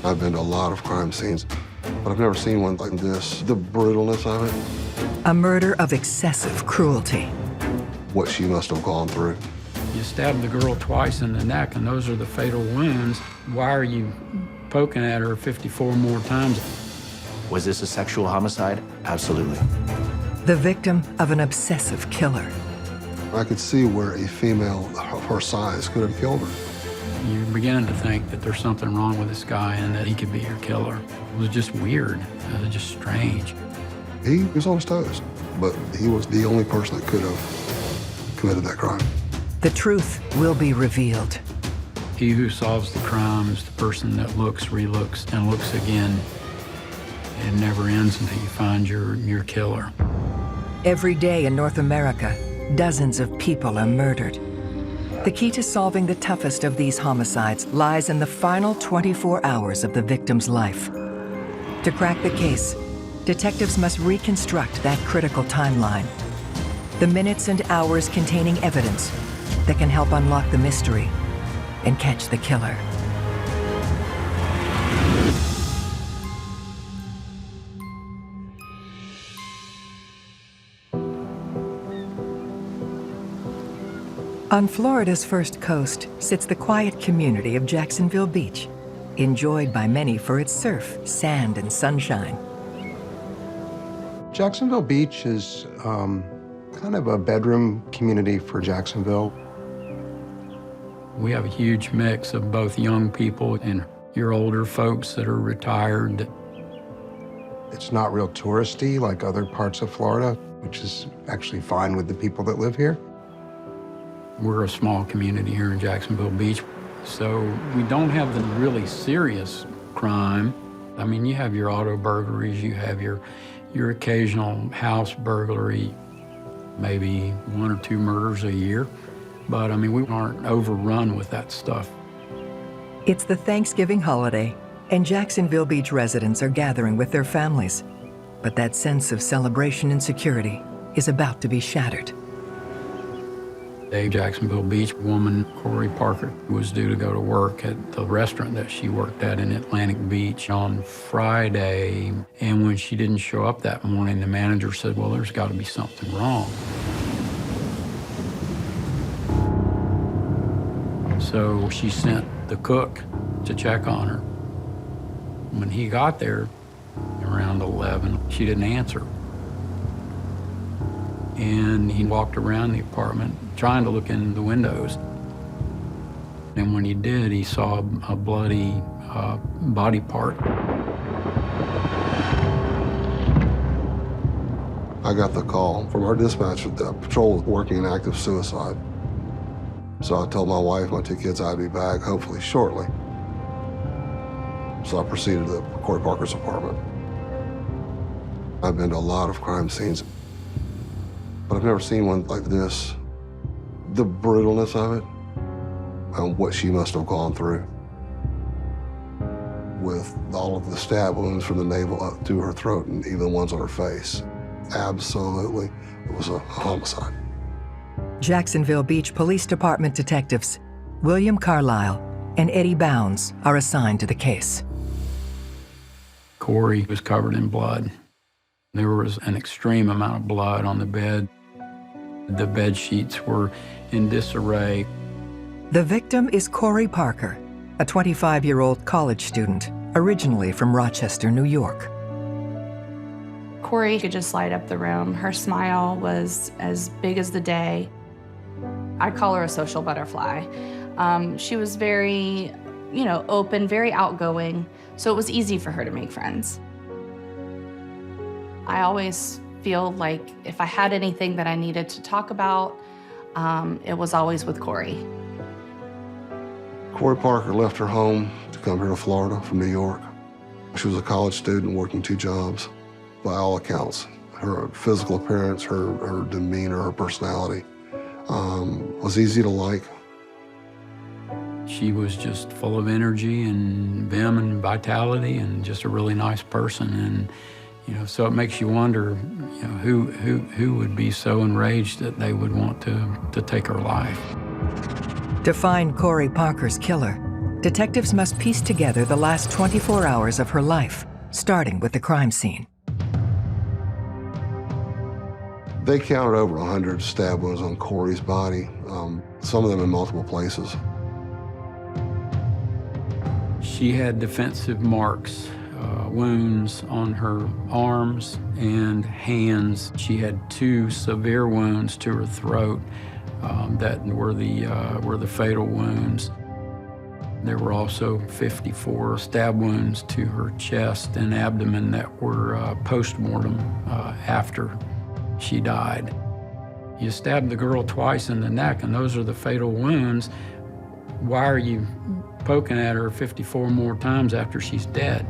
I've been to a lot of crime scenes, but I've never seen one like this. The brutalness of it. A murder of excessive cruelty. What she must have gone through. You stabbed the girl twice in the neck, and those are the fatal wounds. Why are you poking at her 54 more times? Was this a sexual homicide? Absolutely. The victim of an obsessive killer. I could see where a female of her size could have killed her. You're beginning to think that there's something wrong with this guy and that he could be your killer. It was just weird. It was just strange. He was on his toes, but he was the only person that could have committed that crime. The truth will be revealed. He who solves the crime is the person that looks, relooks, and looks again. It never ends until you find your killer. Every day in North America, dozens of people are murdered. The key to solving the toughest of these homicides lies in the final 24 hours of the victim's life. To crack the case, detectives must reconstruct that critical timeline. The minutes and hours containing evidence that can help unlock the mystery and catch the killer. On Florida's first coast sits the quiet community of Jacksonville Beach, enjoyed by many for its surf, sand, and sunshine. Jacksonville Beach is kind of a bedroom community for Jacksonville. We have a huge mix of both young people and your older folks that are retired. It's not real touristy like other parts of Florida, which is actually fine with the people that live here. We're a small community here in Jacksonville Beach, so we don't have the really serious crime. I mean, you have your auto burglaries, you have your occasional house burglary, maybe 1 or 2 murders a year. But I mean, we aren't overrun with that stuff. It's the Thanksgiving holiday, and Jacksonville Beach residents are gathering with their families. But that sense of celebration and security is about to be shattered. A Jacksonville Beach woman, Cory Parker, was due to go to work at the restaurant that she worked at in Atlantic Beach on Friday. And when she didn't show up that morning, the manager said, well, there's got to be something wrong. So she sent the cook to check on her. When he got there, around 11, she didn't answer. And he walked around the apartment trying to look in the windows. And when he did, he saw a bloody body part. I got the call from our dispatch that the patrol was working an active suicide. So I told my wife, my 2 kids, I'd be back, hopefully shortly. So I proceeded to Cory Parker's apartment. I've been to a lot of crime scenes, but I've never seen one like this. The brutalness of it and what she must have gone through with all of the stab wounds from the navel up to her throat and even the ones on her face. Absolutely, it was a homicide. Jacksonville Beach Police Department detectives William Carlisle and Eddie Bounds are assigned to the case. Cory was covered in blood. There was an extreme amount of blood on the bed. The bed sheets were in disarray. The victim is Cory Parker, a 25-year-old college student, originally from Rochester, New York. Cory could just light up the room. Her smile was as big as the day. I call her a social butterfly. She was very, open, very outgoing, so it was easy for her to make friends. I always feel like if I had anything that I needed to talk about, it was always with Cory. Cory Parker left her home to come here to Florida from New York. She was a college student working 2 jobs. By all accounts, her physical appearance, her demeanor, her personality was easy to like. She was just full of energy and vim and vitality and just a really nice person. And, so it makes you wonder, who would be so enraged that they would want to take her life. To find Cory Parker's killer, detectives must piece together the last 24 hours of her life, starting with the crime scene. They counted over 100 stab wounds on Cory's body, some of them in multiple places. She had defensive marks, wounds on her arms and hands. She had 2 severe wounds to her throat that were the fatal wounds. There were also 54 stab wounds to her chest and abdomen that were post-mortem after she died. You stabbed the girl twice in the neck, and those are the fatal wounds. Why are you poking at her 54 more times after she's dead?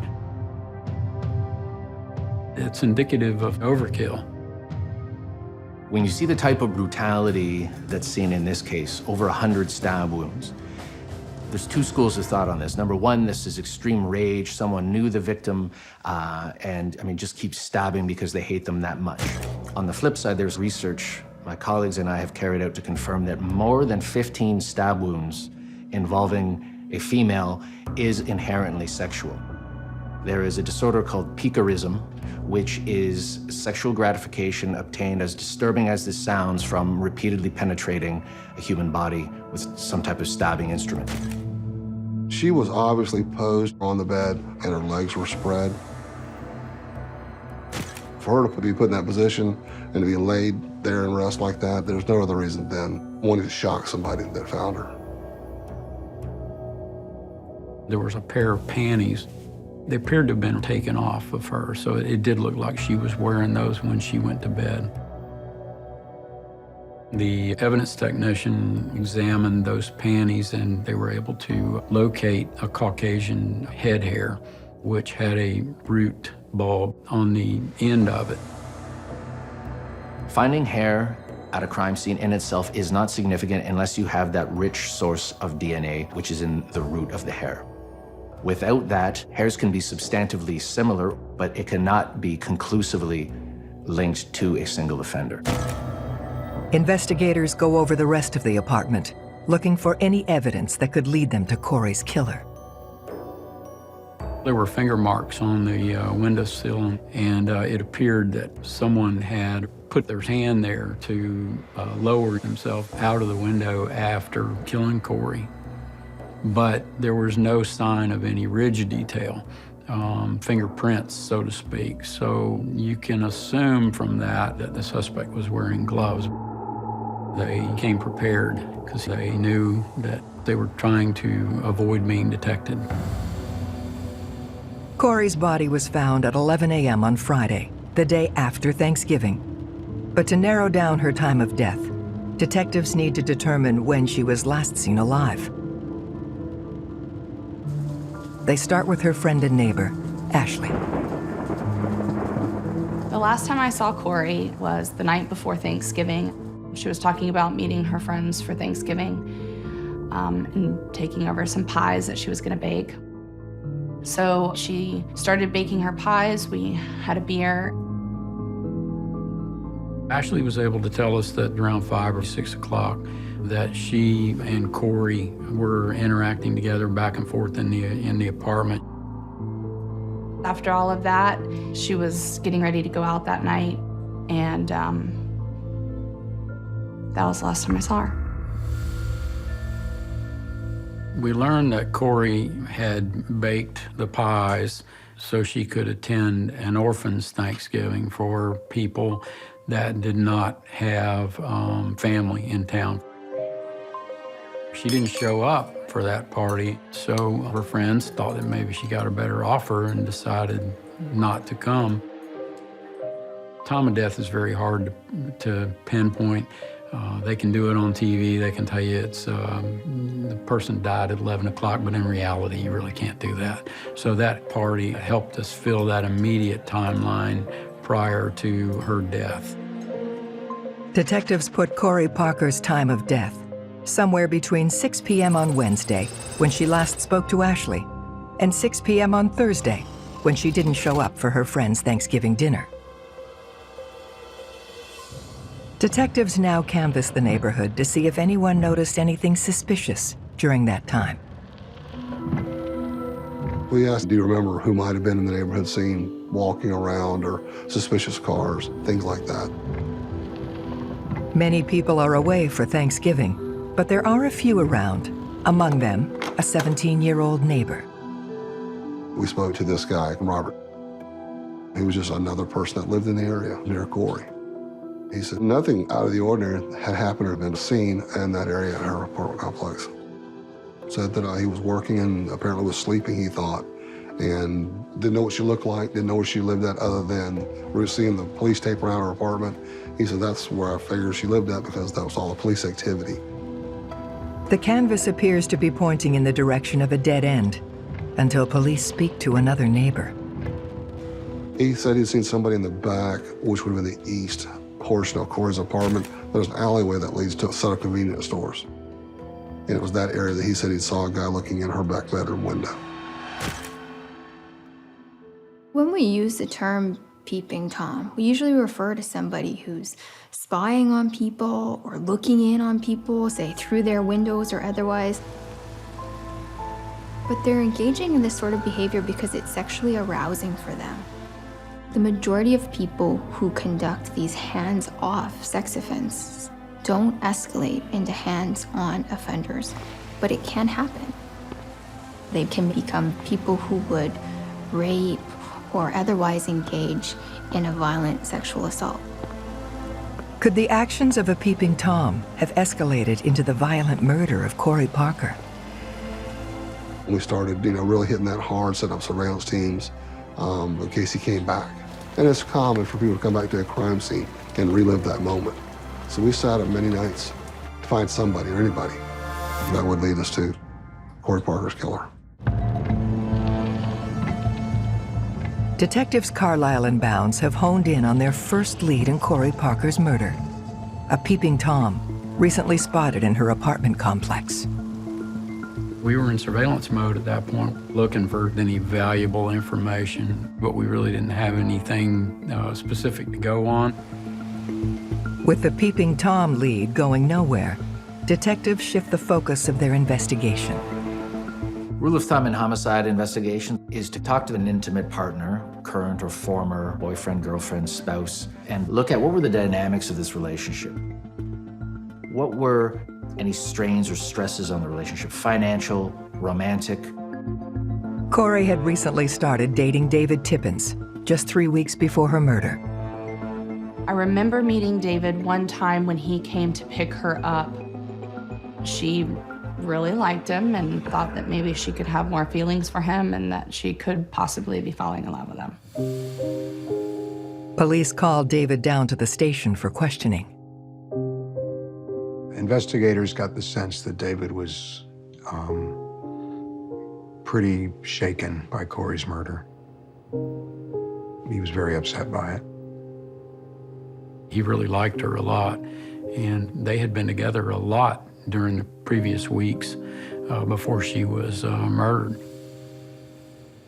It's indicative of overkill. When you see the type of brutality that's seen in this case, over 100 stab wounds, there's 2 schools of thought on this. Number one, this is extreme rage. Someone knew the victim and just keeps stabbing because they hate them that much. On the flip side, there's research my colleagues and I have carried out to confirm that more than 15 stab wounds involving a female is inherently sexual. There is a disorder called piquerism, which is sexual gratification obtained, as disturbing as this sounds, from repeatedly penetrating a human body with some type of stabbing instrument. She was obviously posed on the bed and her legs were spread. For her to be put in that position and to be laid there and rest like that, there's no other reason than wanting to shock somebody that found her. There was a pair of panties. They appeared to have been taken off of her, so it did look like she was wearing those when she went to bed. The evidence technician examined those panties, and they were able to locate a Caucasian head hair, which had a root bulb on the end of it. Finding hair at a crime scene in itself is not significant unless you have that rich source of DNA, which is in the root of the hair. Without that, hairs can be substantively similar, but it cannot be conclusively linked to a single offender. Investigators go over the rest of the apartment, looking for any evidence that could lead them to Cory's killer. There were finger marks on the windowsill, and it appeared that someone had put their hand there to lower himself out of the window after killing Cory. But there was no sign of any ridge detail, fingerprints, so to speak. So you can assume from that that the suspect was wearing gloves. They came prepared because they knew that they were trying to avoid being detected. Cory's body was found at 11 a.m. on Friday, the day after Thanksgiving. But to narrow down her time of death, detectives need to determine when she was last seen alive. They start with her friend and neighbor, Ashley. The last time I saw Cory was the night before Thanksgiving. She was talking about meeting her friends for Thanksgiving and taking over some pies that she was gonna bake. So she started baking her pies. We had a beer. Ashley was able to tell us that around 5 or 6 o'clock that she and Cory were interacting together back and forth in the apartment. After all of that, she was getting ready to go out that night, and that was the last time I saw her. We learned that Cory had baked the pies so she could attend an orphan's Thanksgiving for people that did not have family in town. She didn't show up for that party, so her friends thought that maybe she got a better offer and decided not to come. Time of death is very hard to pinpoint. They can do it on TV. They can tell you it's the person died at 11 o'clock, but in reality, you really can't do that. So that party helped us fill that immediate timeline prior to her death. Detectives put Cory Parker's time of death somewhere between 6 p.m. on Wednesday, when she last spoke to Ashley, and 6 p.m. on Thursday, when she didn't show up for her friend's Thanksgiving dinner. Detectives now canvass the neighborhood to see if anyone noticed anything suspicious during that time. We asked, do you remember who might have been in the neighborhood seen walking around or suspicious cars, things like that. Many people are away for Thanksgiving, but there are a few around, among them a 17-year-old neighbor. We spoke to this guy, Robert. He was just another person that lived in the area near Cory. He said nothing out of the ordinary had happened or been seen in that area at her apartment complex. Said that he was working and apparently was sleeping, he thought, and didn't know what she looked like, didn't know where she lived at other than we were seeing the police tape around her apartment. He said that's where I figured she lived at because that was all the police activity. The canvas appears to be pointing in the direction of a dead end until police speak to another neighbor. He said he'd seen somebody in the back, which would have been the east portion of Cory's apartment. There's an alleyway that leads to a set of convenience stores. And it was that area that he said he saw a guy looking in her back bedroom window. When we use the term peeping Tom, we usually refer to somebody who's spying on people or looking in on people, say through their windows or otherwise. But they're engaging in this sort of behavior because it's sexually arousing for them. The majority of people who conduct these hands-off sex offenses don't escalate into hands-on offenders, but it can happen. They can become people who would rape or otherwise engage in a violent sexual assault. Could the actions of a peeping Tom have escalated into the violent murder of Cory Parker? We started, really hitting that hard, setting up surveillance teams in case he came back. And it's common for people to come back to a crime scene and relive that moment. So we sat up many nights to find somebody or anybody that would lead us to Cory Parker's killer. Detectives Carlisle and Bounds have honed in on their first lead in Cory Parker's murder, a peeping Tom recently spotted in her apartment complex. We were in surveillance mode at that point, looking for any valuable information, but we really didn't have anything specific to go on. With the peeping Tom lead going nowhere, detectives shift the focus of their investigation. Rule of thumb in homicide investigation is to talk to an intimate partner, current or former boyfriend, girlfriend, spouse, and look at what were the dynamics of this relationship. What were any strains or stresses on the relationship, financial, romantic? Cory had recently started dating David Tippins, just 3 weeks before her murder. I remember meeting David one time when he came to pick her up. She really liked him and thought that maybe she could have more feelings for him and that she could possibly be falling in love with him. Police called David down to the station for questioning. Investigators got the sense that David was pretty shaken by Cory's murder. He was very upset by it. He really liked her a lot, and they had been together a lot during the previous weeks before she was murdered.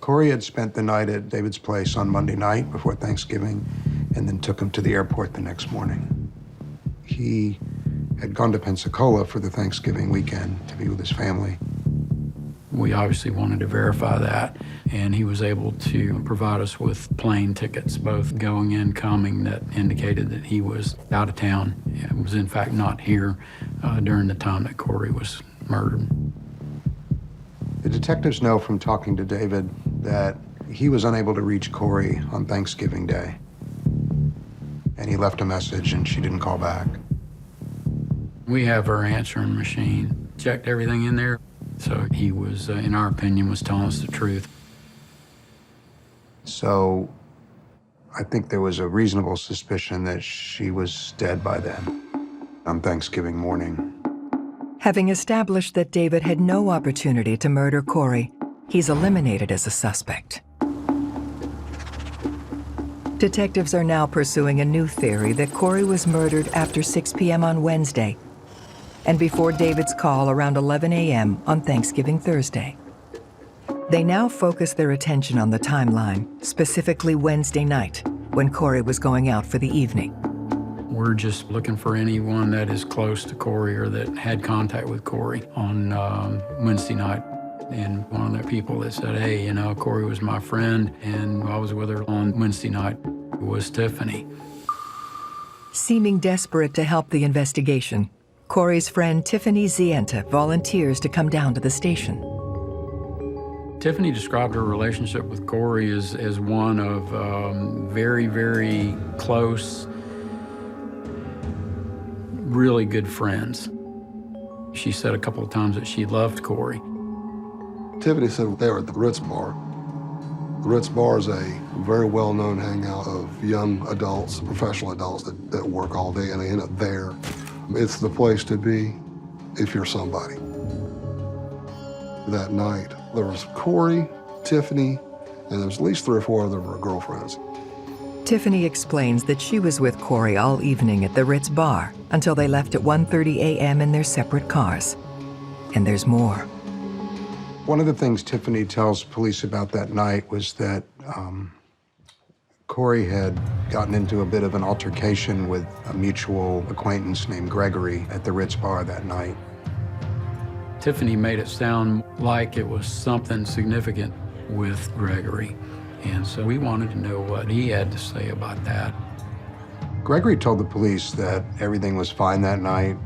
Cory had spent the night at David's place on Monday night before Thanksgiving and then took him to the airport the next morning. He had gone to Pensacola for the Thanksgiving weekend to be with his family. We obviously wanted to verify that, and he was able to provide us with plane tickets, both going and coming, that indicated that he was out of town. It was in fact not here during the time that Cory was murdered. The detectives know from talking to David that he was unable to reach Cory on Thanksgiving Day. And he left a message and she didn't call back. We have her answering machine, checked everything in there. So he was, in our opinion, was telling us the truth. So I think there was a reasonable suspicion that she was dead by then, on Thanksgiving morning. Having established that David had no opportunity to murder Cory, he's eliminated as a suspect. Detectives are now pursuing a new theory that Cory was murdered after 6 p.m. on Wednesday and before David's call around 11 a.m. on Thanksgiving Thursday. They now focus their attention on the timeline, specifically Wednesday night, when Cory was going out for the evening. We're just looking for anyone that is close to Cory or that had contact with Cory on Wednesday night. And one of the people that said, hey, you know, Cory was my friend, and I was with her on Wednesday night was Tiffany. Seeming desperate to help the investigation, Cory's friend Tiffany Zienta volunteers to come down to the station. Tiffany described her relationship with Cory as one of very, very close, really good friends. She said a couple of times that she loved Cory. Tiffany said they were at the Ritz Bar. The Ritz Bar is a very well-known hangout of young adults, professional adults that work all day, and they end up there. It's the place to be if you're somebody. That night, there was Cory, Tiffany, and there was at least 3 or 4 of her girlfriends. Tiffany explains that she was with Cory all evening at the Ritz Bar until they left at 1:30 a.m. in their separate cars. And there's more. One of the things Tiffany tells police about that night was that Cory had gotten into a bit of an altercation with a mutual acquaintance named Gregory at the Ritz Bar that night. Tiffany made it sound like it was something significant with Gregory. And so we wanted to know what he had to say about that. Gregory told the police that everything was fine that night.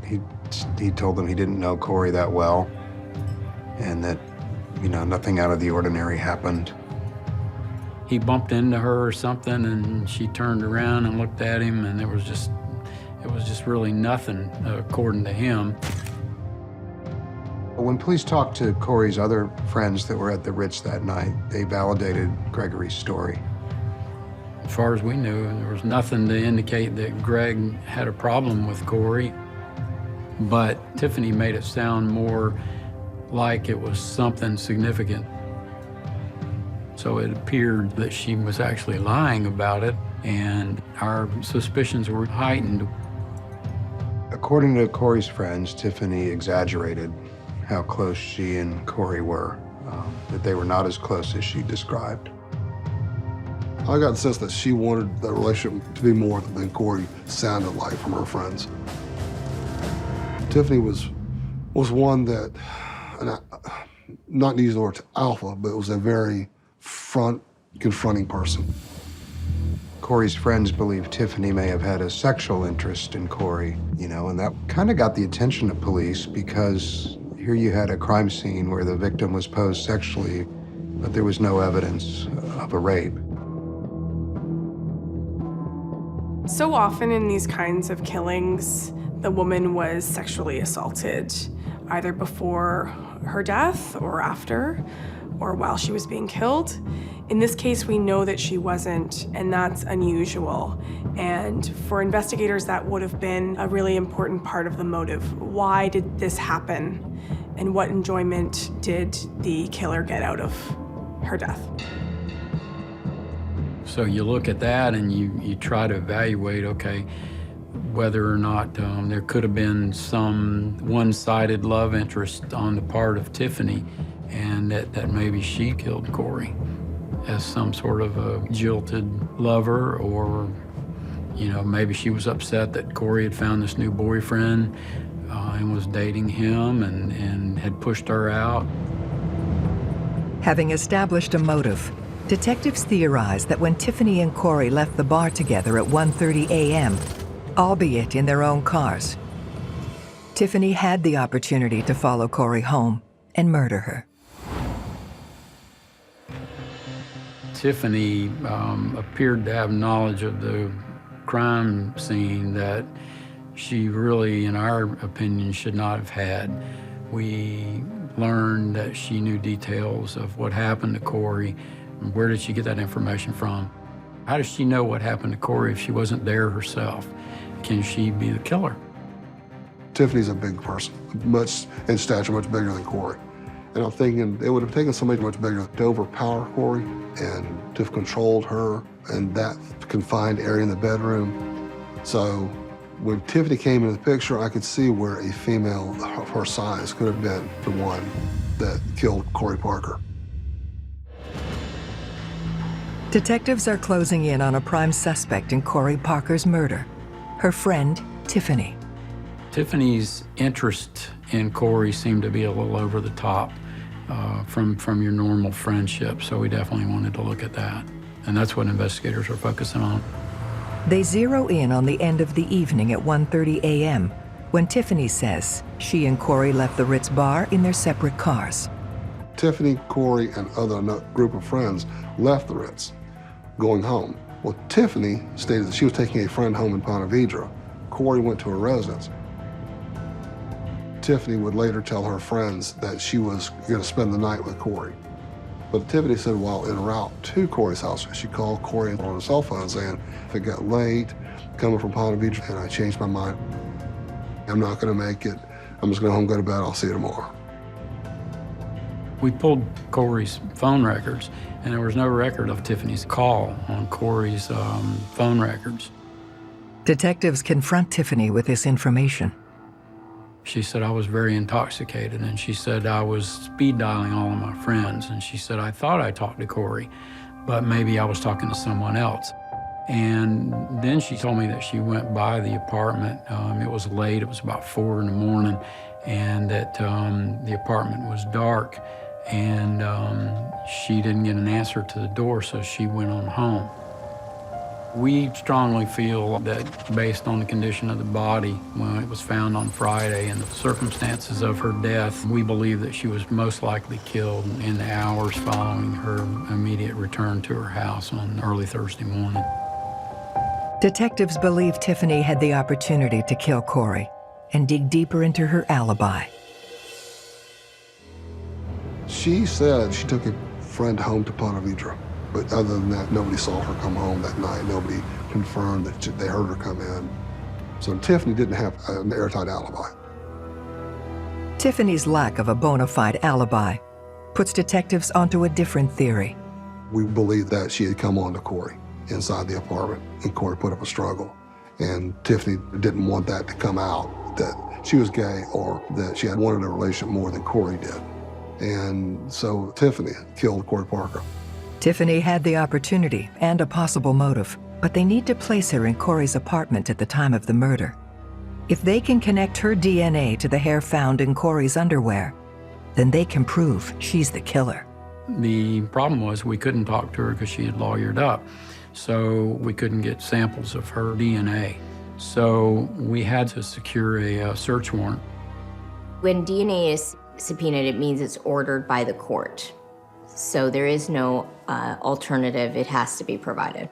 He told them he didn't know Cory that well and that, you know, nothing out of the ordinary happened. He bumped into her or something, and she turned around and looked at him, and it was just really nothing, according to him. When police talked to Cory's other friends that were at the Ritz that night, they validated Gregory's story. As far as we knew, there was nothing to indicate that Greg had a problem with Cory, but Tiffany made it sound more like it was something significant. So it appeared that she was actually lying about it, and our suspicions were heightened. According to Cory's friends, Tiffany exaggerated how close she and Cory were, that they were not as close as she described. I got the sense that she wanted the relationship to be more than Cory sounded like from her friends. Tiffany was one that, and not to use the word alpha, but it was a very confronting person. Cory's friends believe Tiffany may have had a sexual interest in Cory, you know, and that kind of got the attention of police because here you had a crime scene where the victim was posed sexually, but there was no evidence of a rape. So often in these kinds of killings, the woman was sexually assaulted, either before her death or after, or while she was being killed. In this case, we know that she wasn't, and that's unusual. And for investigators, that would have been a really important part of the motive. Why did this happen? And what enjoyment did the killer get out of her death? So you look at that and you try to evaluate, okay, whether or not there could have been some one-sided love interest on the part of Tiffany, and that maybe she killed Cory as some sort of a jilted lover, or, you know, maybe she was upset that Cory had found this new boyfriend and was dating him and had pushed her out. Having established a motive, detectives theorize that when Tiffany and Cory left the bar together at 1:30 a.m., albeit in their own cars, Tiffany had the opportunity to follow Cory home and murder her. Tiffany appeared to have knowledge of the crime scene that she really, in our opinion, should not have had. We learned that she knew details of what happened to Cory. Where did she get that information from? How does she know what happened to Cory if she wasn't there herself? Can she be the killer? Tiffany's a big person, much in stature, much bigger than Cory. And I'm thinking it would have taken somebody much bigger to overpower Cory and to have controlled her in that confined area in the bedroom. So when Tiffany came into the picture, I could see where a female of her size could have been the one that killed Cory Parker. Detectives are closing in on a prime suspect in Cory Parker's murder, her friend, Tiffany. Tiffany's interest in Cory seemed to be a little over the top. from your normal friendship. So we definitely wanted to look at that. And that's what investigators are focusing on. They zero in on the end of the evening at 1:30 a.m. when Tiffany says she and Cory left the Ritz bar in their separate cars. Tiffany, Cory, and other group of friends left the Ritz, going home. Well, Tiffany stated that she was taking a friend home in Ponte Vedra. Cory went to her residence. Tiffany would later tell her friends that she was going to spend the night with Cory. But Tiffany said while en route to Cory's house, she called Cory on his cell phone saying, if it got late, coming from Ponte Vedra, and I changed my mind. I'm not going to make it. I'm just going to go home, go to bed. I'll see you tomorrow. We pulled Cory's phone records, and there was no record of Tiffany's call on Cory's phone records. Detectives confront Tiffany with this information. She said, I was very intoxicated, and she said, I was speed dialing all of my friends, and she said, I thought I talked to Cory, but maybe I was talking to someone else. And then she told me that she went by the apartment. It was late, it was about 4 in the morning, and that the apartment was dark, and she didn't get an answer to the door, so she went on home. We strongly feel that based on the condition of the body when it was found on Friday and the circumstances of her death, we believe that she was most likely killed in the hours following her immediate return to her house on early Thursday morning. Detectives believe Tiffany had the opportunity to kill Cory and dig deeper into her alibi. She said she took a friend home to Ponte Vedra. But other than that, nobody saw her come home that night. Nobody confirmed that they heard her come in. So Tiffany didn't have an airtight alibi. Tiffany's lack of a bona fide alibi puts detectives onto a different theory. We believe that she had come on to Cory inside the apartment, and Cory put up a struggle. And Tiffany didn't want that to come out, that she was gay or that she had wanted a relationship more than Cory did. And so Tiffany killed Cory Parker. Tiffany had the opportunity and a possible motive, but they need to place her in Cory's apartment at the time of the murder. If they can connect her DNA to the hair found in Cory's underwear, then they can prove she's the killer. The problem was we couldn't talk to her because she had lawyered up, so we couldn't get samples of her DNA. So we had to secure a search warrant. When DNA is subpoenaed, it means it's ordered by the court. So there is no alternative, it has to be provided.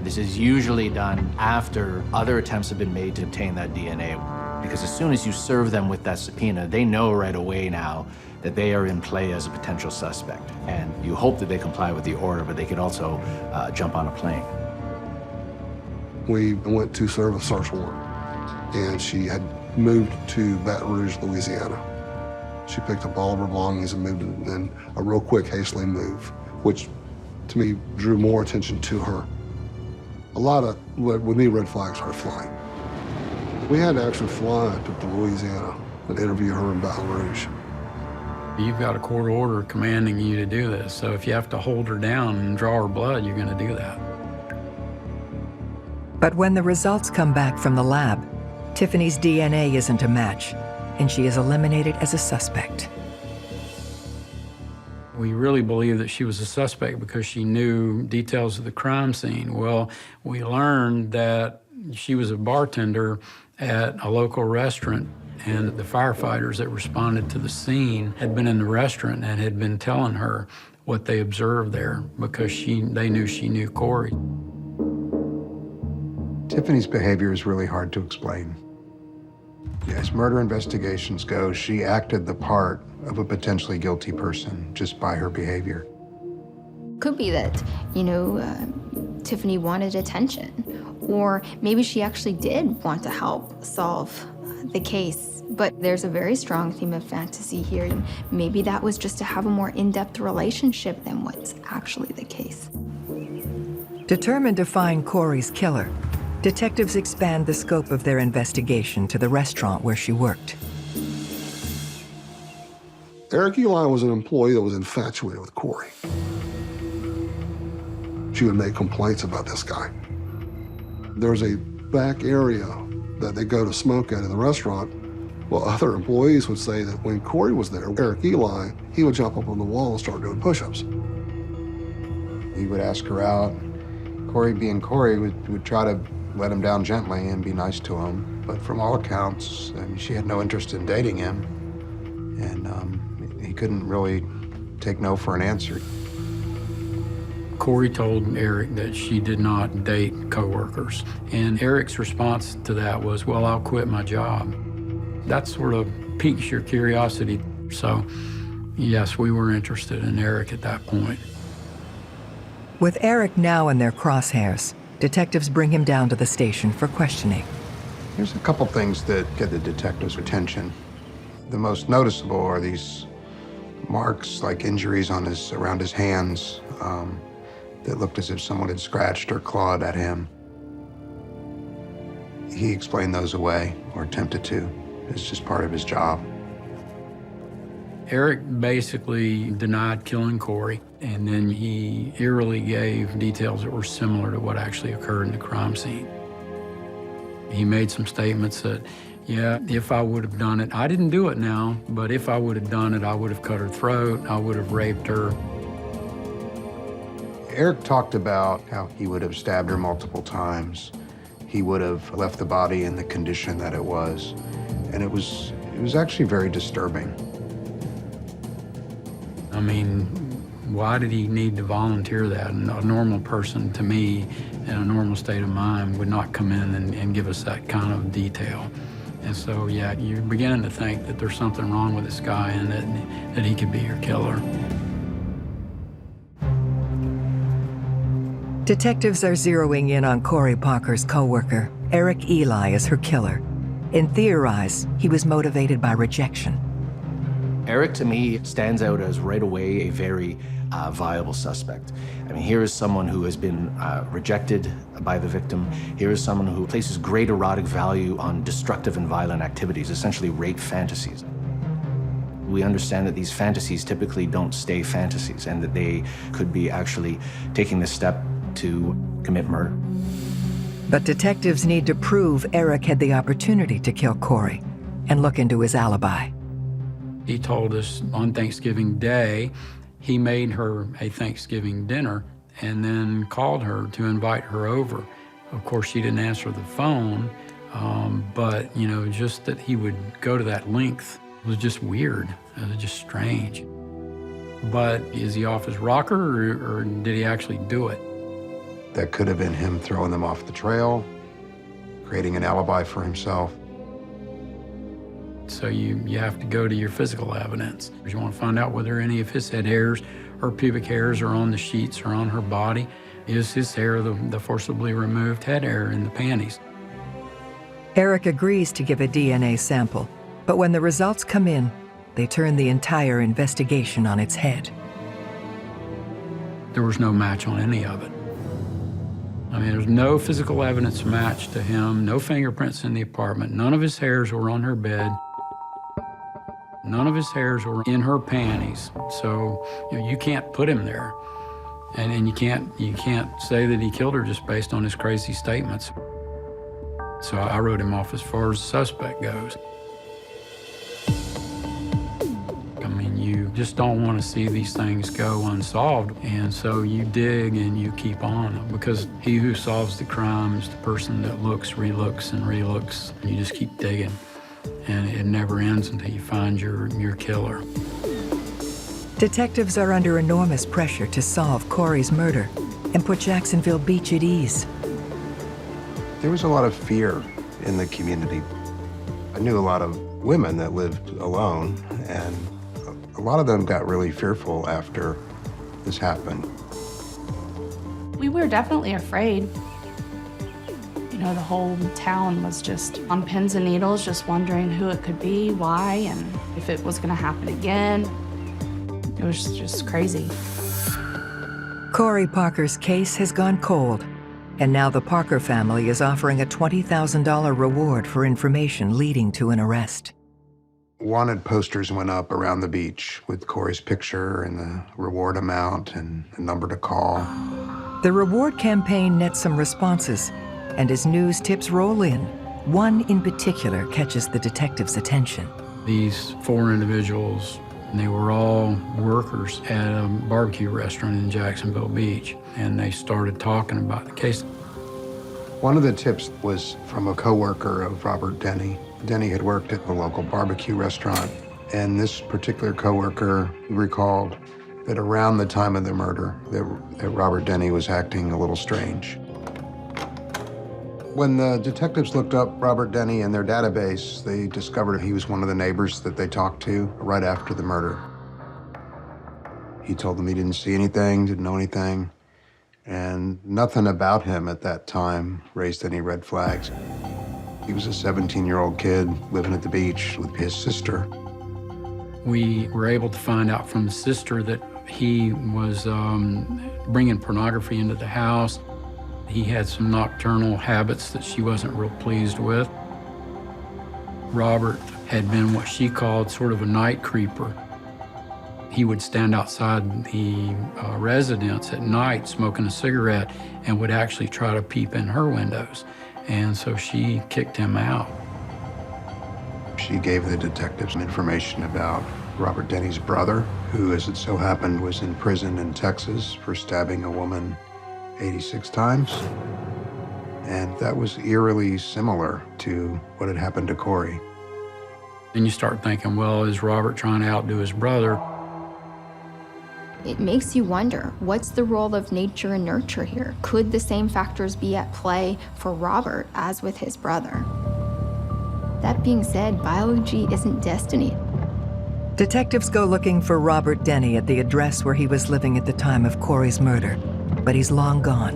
This is usually done after other attempts have been made to obtain that DNA, because as soon as you serve them with that subpoena, they know right away now that they are in play as a potential suspect. And you hope that they comply with the order, but they could also jump on a plane. We went to serve a search warrant, and she had moved to Baton Rouge, Louisiana. She picked up all of her belongings and moved in a real quick, hastily move, which to me drew more attention to her. A lot of, with me, red flags started flying. We had to actually fly to Louisiana and interview her in Baton Rouge. You've got a court order commanding you to do this, so if you have to hold her down and draw her blood, you're going to do that. But when the results come back from the lab, Tiffany's DNA isn't a match, and she is eliminated as a suspect. We really believe that she was a suspect because she knew details of the crime scene. Well, we learned that she was a bartender at a local restaurant, and the firefighters that responded to the scene had been in the restaurant and had been telling her what they observed there because they knew she knew Cory. Tiffany's behavior is really hard to explain. As murder investigations go, she acted the part of a potentially guilty person just by her behavior. Could be that, Tiffany wanted attention, or maybe she actually did want to help solve the case. But there's a very strong theme of fantasy here, and maybe that was just to have a more in-depth relationship than what's actually the case. Determined to find Cory's killer, detectives expand the scope of their investigation to the restaurant where she worked. Eric Eli was an employee that was infatuated with Cory. She would make complaints about this guy. There was a back area that they go to smoke at in the restaurant, Well, other employees would say that when Cory was there, Eric Eli, he would jump up on the wall and start doing push-ups. He would ask her out. Cory, being Cory, would try to let him down gently and be nice to him. But from all accounts, I mean, she had no interest in dating him. And he couldn't really take no for an answer. Cory told Eric that she did not date coworkers. And Eric's response to that was, well, I'll quit my job. That sort of piques your curiosity. So, yes, we were interested in Eric at that point. With Eric now in their crosshairs, detectives bring him down to the station for questioning. There's a couple things that get the detectives' attention. The most noticeable are these marks, like injuries on around his hands, that looked as if someone had scratched or clawed at him. He explained those away, or attempted to. It's just part of his job. Eric basically denied killing Cory, and then he eerily gave details that were similar to what actually occurred in the crime scene. He made some statements that, yeah, if I would have done it, I didn't do it now, but if I would have done it, I would have cut her throat, I would have raped her. Eric talked about how he would have stabbed her multiple times. He would have left the body in the condition that it was. And it was actually very disturbing. I mean, why did he need to volunteer that? And a normal person, to me, in a normal state of mind, would not come in and give us that kind of detail. And so, yeah, you're beginning to think that there's something wrong with this guy and that he could be your killer. Detectives are zeroing in on Cory Parker's coworker, Eric Eli, as her killer, and theorize he was motivated by rejection. Eric, to me, stands out as right away a very viable suspect. I mean, here is someone who has been rejected by the victim. Here is someone who places great erotic value on destructive and violent activities, essentially rape fantasies. We understand that these fantasies typically don't stay fantasies and that they could be actually taking this step to commit murder. But detectives need to prove Eric had the opportunity to kill Cory and look into his alibi. He told us on Thanksgiving Day, he made her a Thanksgiving dinner and then called her to invite her over. Of course, she didn't answer the phone, but, you know, just that he would go to that length was just weird. It was just strange. But is he off his rocker or did he actually do it? That could have been him throwing them off the trail, creating an alibi for himself. So you have to go to your physical evidence. You want to find out whether any of his head hairs or pubic hairs are on the sheets or on her body. Is his hair the forcibly removed head hair in the panties? Eric agrees to give a DNA sample, but when the results come in, they turn the entire investigation on its head. There was no match on any of it. I mean, there's no physical evidence match to him, no fingerprints in the apartment, none of his hairs were on her bed, none of his hairs were in her panties. So, you know, you can't put him there. And you can't say that he killed her just based on his crazy statements. So I wrote him off as far as the suspect goes. I mean, you just don't want to see these things go unsolved, and so you dig and you keep on, because he who solves the crime is the person that looks, relooks, and relooks. You just keep digging, and it never ends until you find your killer. Detectives are under enormous pressure to solve Cory's murder and put Jacksonville Beach at ease. There was a lot of fear in the community. I knew a lot of women that lived alone, and a lot of them got really fearful after this happened. We were definitely afraid. You know, the whole town was just on pins and needles, just wondering who it could be, why, and if it was going to happen again. It was just crazy. Cory Parker's case has gone cold, and now the Parker family is offering a $20,000 reward for information leading to an arrest. Wanted posters went up around the beach with Cory's picture and the reward amount and the number to call. The reward campaign nets some responses, and as news tips roll in, One in particular catches the detective's attention. These 4 individuals, they were all workers at a barbecue restaurant in Jacksonville Beach, and they started talking about the case. One of the tips was from a coworker of Robert Denny. Denny had worked at the local barbecue restaurant, and this particular coworker recalled that around the time of the murder, that Robert Denny was acting a little strange. When the detectives looked up Robert Denny in their database, they discovered he was one of the neighbors that they talked to right after the murder. He told them he didn't see anything, didn't know anything, and nothing about him at that time raised any red flags. He was a 17-year-old kid living at the beach with his sister. We were able to find out from the sister that he was bringing pornography into the house. He had some nocturnal habits that she wasn't real pleased with. Robert had been what she called sort of a night creeper. He would stand outside the residence at night smoking a cigarette and would actually try to peep in her windows. And so she kicked him out. She gave the detectives some information about Robert Denny's brother, who, as it so happened, was in prison in Texas for stabbing a woman 86 times. And that was eerily similar to what had happened to Cory. And you start thinking, well, is Robert trying to outdo his brother? It makes you wonder, what's the role of nature and nurture here? Could the same factors be at play for Robert as with his brother? That being said, biology isn't destiny. Detectives go looking for Robert Denny at the address where he was living at the time of Cory's murder, but he's long gone.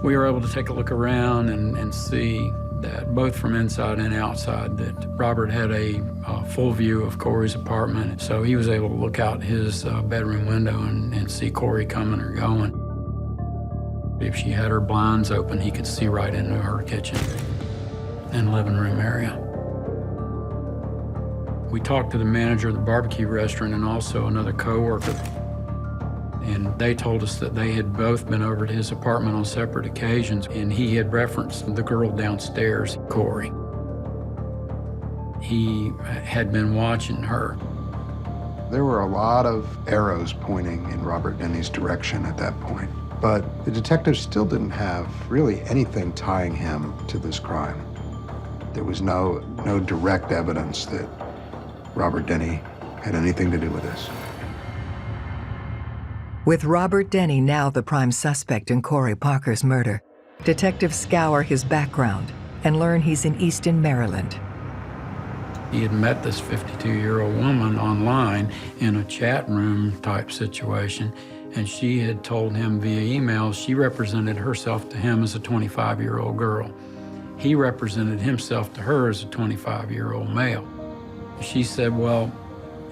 We were able to take a look around and see that both from inside and outside that Robert had a full view of Cory's apartment. So he was able to look out his bedroom window and see Cory coming or going. If she had her blinds open, he could see right into her kitchen and living room area. We talked to the manager of the barbecue restaurant and also another coworker, and they told us that they had both been over to his apartment on separate occasions, and he had referenced the girl downstairs, Cory. He had been watching her. There were a lot of arrows pointing in Robert Denny's direction at that point, but the detectives still didn't have really anything tying him to this crime. There was no direct evidence that Robert Denny had anything to do with this. With Robert Denny now the prime suspect in Cory Parker's murder, detectives scour his background and learn he's in Easton, Maryland. He had met this 52-year-old woman online in a chat room type situation, and she had told him via email she represented herself to him as a 25-year-old girl. He represented himself to her as a 25-year-old male. She said, well,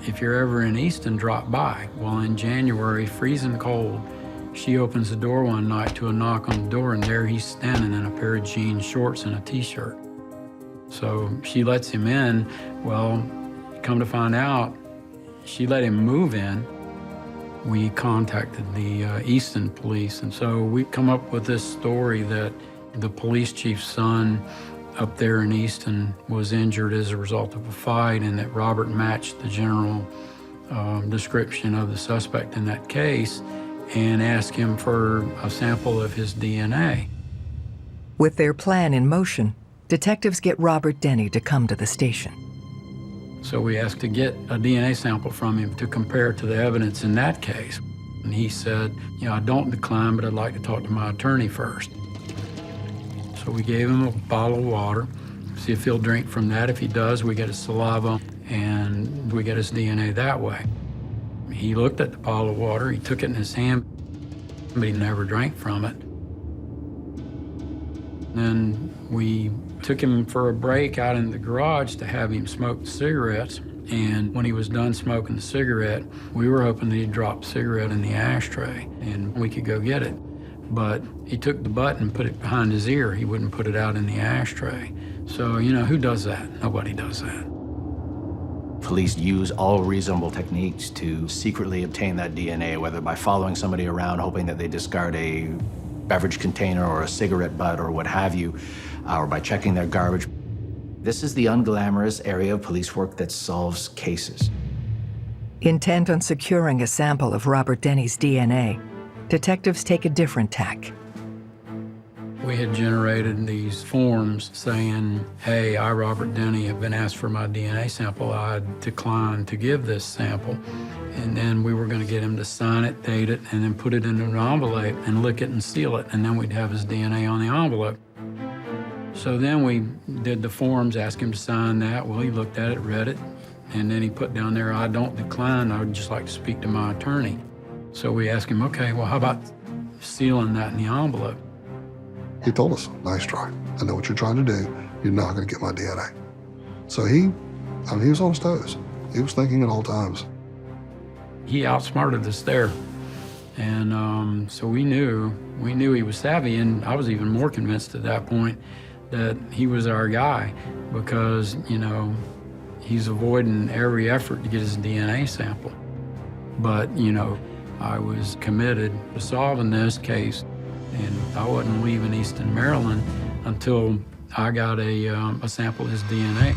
if you're ever in Easton, drop by. Well, in January, freezing cold, she opens the door one night to a knock on the door, and there he's standing in a pair of jean shorts and a t-shirt. So she lets him in. Well, come to find out, she let him move in. We contacted the Easton police, and so we come up with this story that the police chief's son up there in Easton was injured as a result of a fight, and that Robert matched the general description of the suspect in that case and asked him for a sample of his DNA. With their plan in motion, detectives get Robert Denny to come to the station. So we asked to get a DNA sample from him to compare to the evidence in that case. And he said, I don't decline, but I'd like to talk to my attorney first. So we gave him a bottle of water, see if he'll drink from that. If he does, we get his saliva, and we get his DNA that way. He looked at the bottle of water, he took it in his hand, but he never drank from it. Then we took him for a break out in the garage to have him smoke cigarettes, and when he was done smoking the cigarette, we were hoping that he'd drop the cigarette in the ashtray, and we could go get it. But he took the butt and put it behind his ear. He wouldn't put it out in the ashtray. So, who does that? Nobody does that. Police use all reasonable techniques to secretly obtain that DNA, whether by following somebody around hoping that they discard a beverage container or a cigarette butt or what have you, or by checking their garbage. This is the unglamorous area of police work that solves cases. Intent on securing a sample of Robert Denny's DNA, detectives take a different tack. We had generated these forms saying, hey, I, Robert Denny, have been asked for my DNA sample. I declined to give this sample. And then we were going to get him to sign it, date it, and then put it in an envelope and lick it and seal it. And then we'd have his DNA on the envelope. So then we did the forms, asked him to sign that. Well, he looked at it, read it, and then he put down there, I don't decline. I would just like to speak to my attorney. So we asked him, okay, well, how about sealing that in the envelope? He told us, nice try. I know what you're trying to do. You're not going to get my DNA. So he was on his toes. He was thinking at all times. He outsmarted us there. And so we knew he was savvy, and I was even more convinced at that point that he was our guy because, you know, he's avoiding every effort to get his DNA sample. But, you know, I was committed to solving this case, and I wasn't leaving Easton, Maryland until I got a sample of his DNA.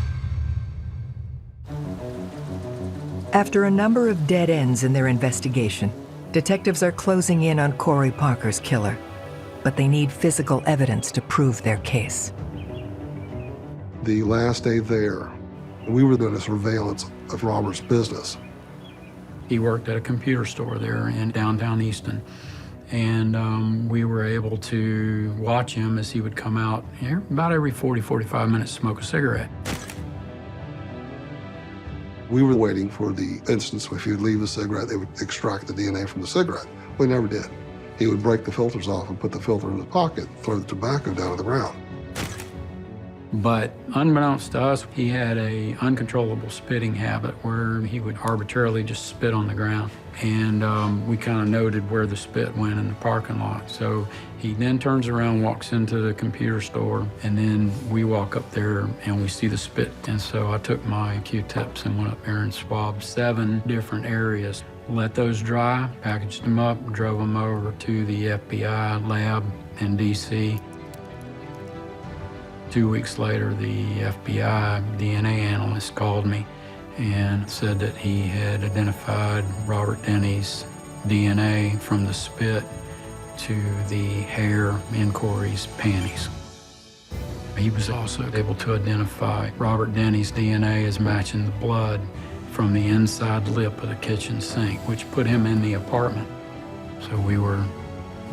After a number of dead ends in their investigation, detectives are closing in on Cory Parker's killer, but they need physical evidence to prove their case. The last day there, we were doing a surveillance of Robert's business. He worked at a computer store there in downtown Easton, and we were able to watch him as he would come out here about every 40, 45 minutes to smoke a cigarette. We were waiting for the instance where if he would leave the cigarette, they would extract the DNA from the cigarette. We never did. He would break the filters off and put the filter in his pocket, throw the tobacco down to the ground. But unbeknownst to us, he had a uncontrollable spitting habit where he would arbitrarily just spit on the ground. And we kind of noted where the spit went in the parking lot. So he then turns around, walks into the computer store, and then we walk up there and we see the spit. And so I took my Q-tips and went up there and swabbed 7 different areas. Let those dry, packaged them up, drove them over to the FBI lab in DC. 2 weeks later, the FBI DNA analyst called me and said that he had identified Robert Denny's DNA from the spit to the hair in Cory's panties. He was also able to identify Robert Denny's DNA as matching the blood from the inside lip of the kitchen sink, which put him in the apartment. So we were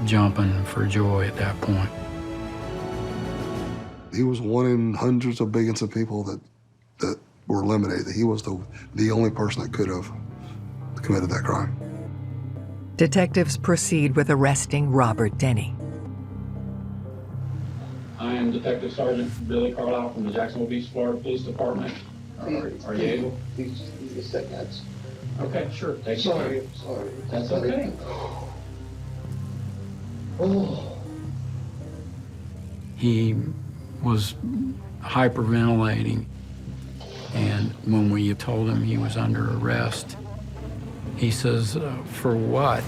jumping for joy at that point. He was one in hundreds of billions of people that were eliminated. He was the only person that could have committed that crime. Detectives proceed with arresting Robert Denny. I am Detective Sergeant Billy Carlisle from the Jacksonville Beach, Florida Police Department. Are you able? These seconds. Okay, sure. Take your time. Sorry. That's okay. Oh. He was hyperventilating, and when we told him he was under arrest, he says, for what?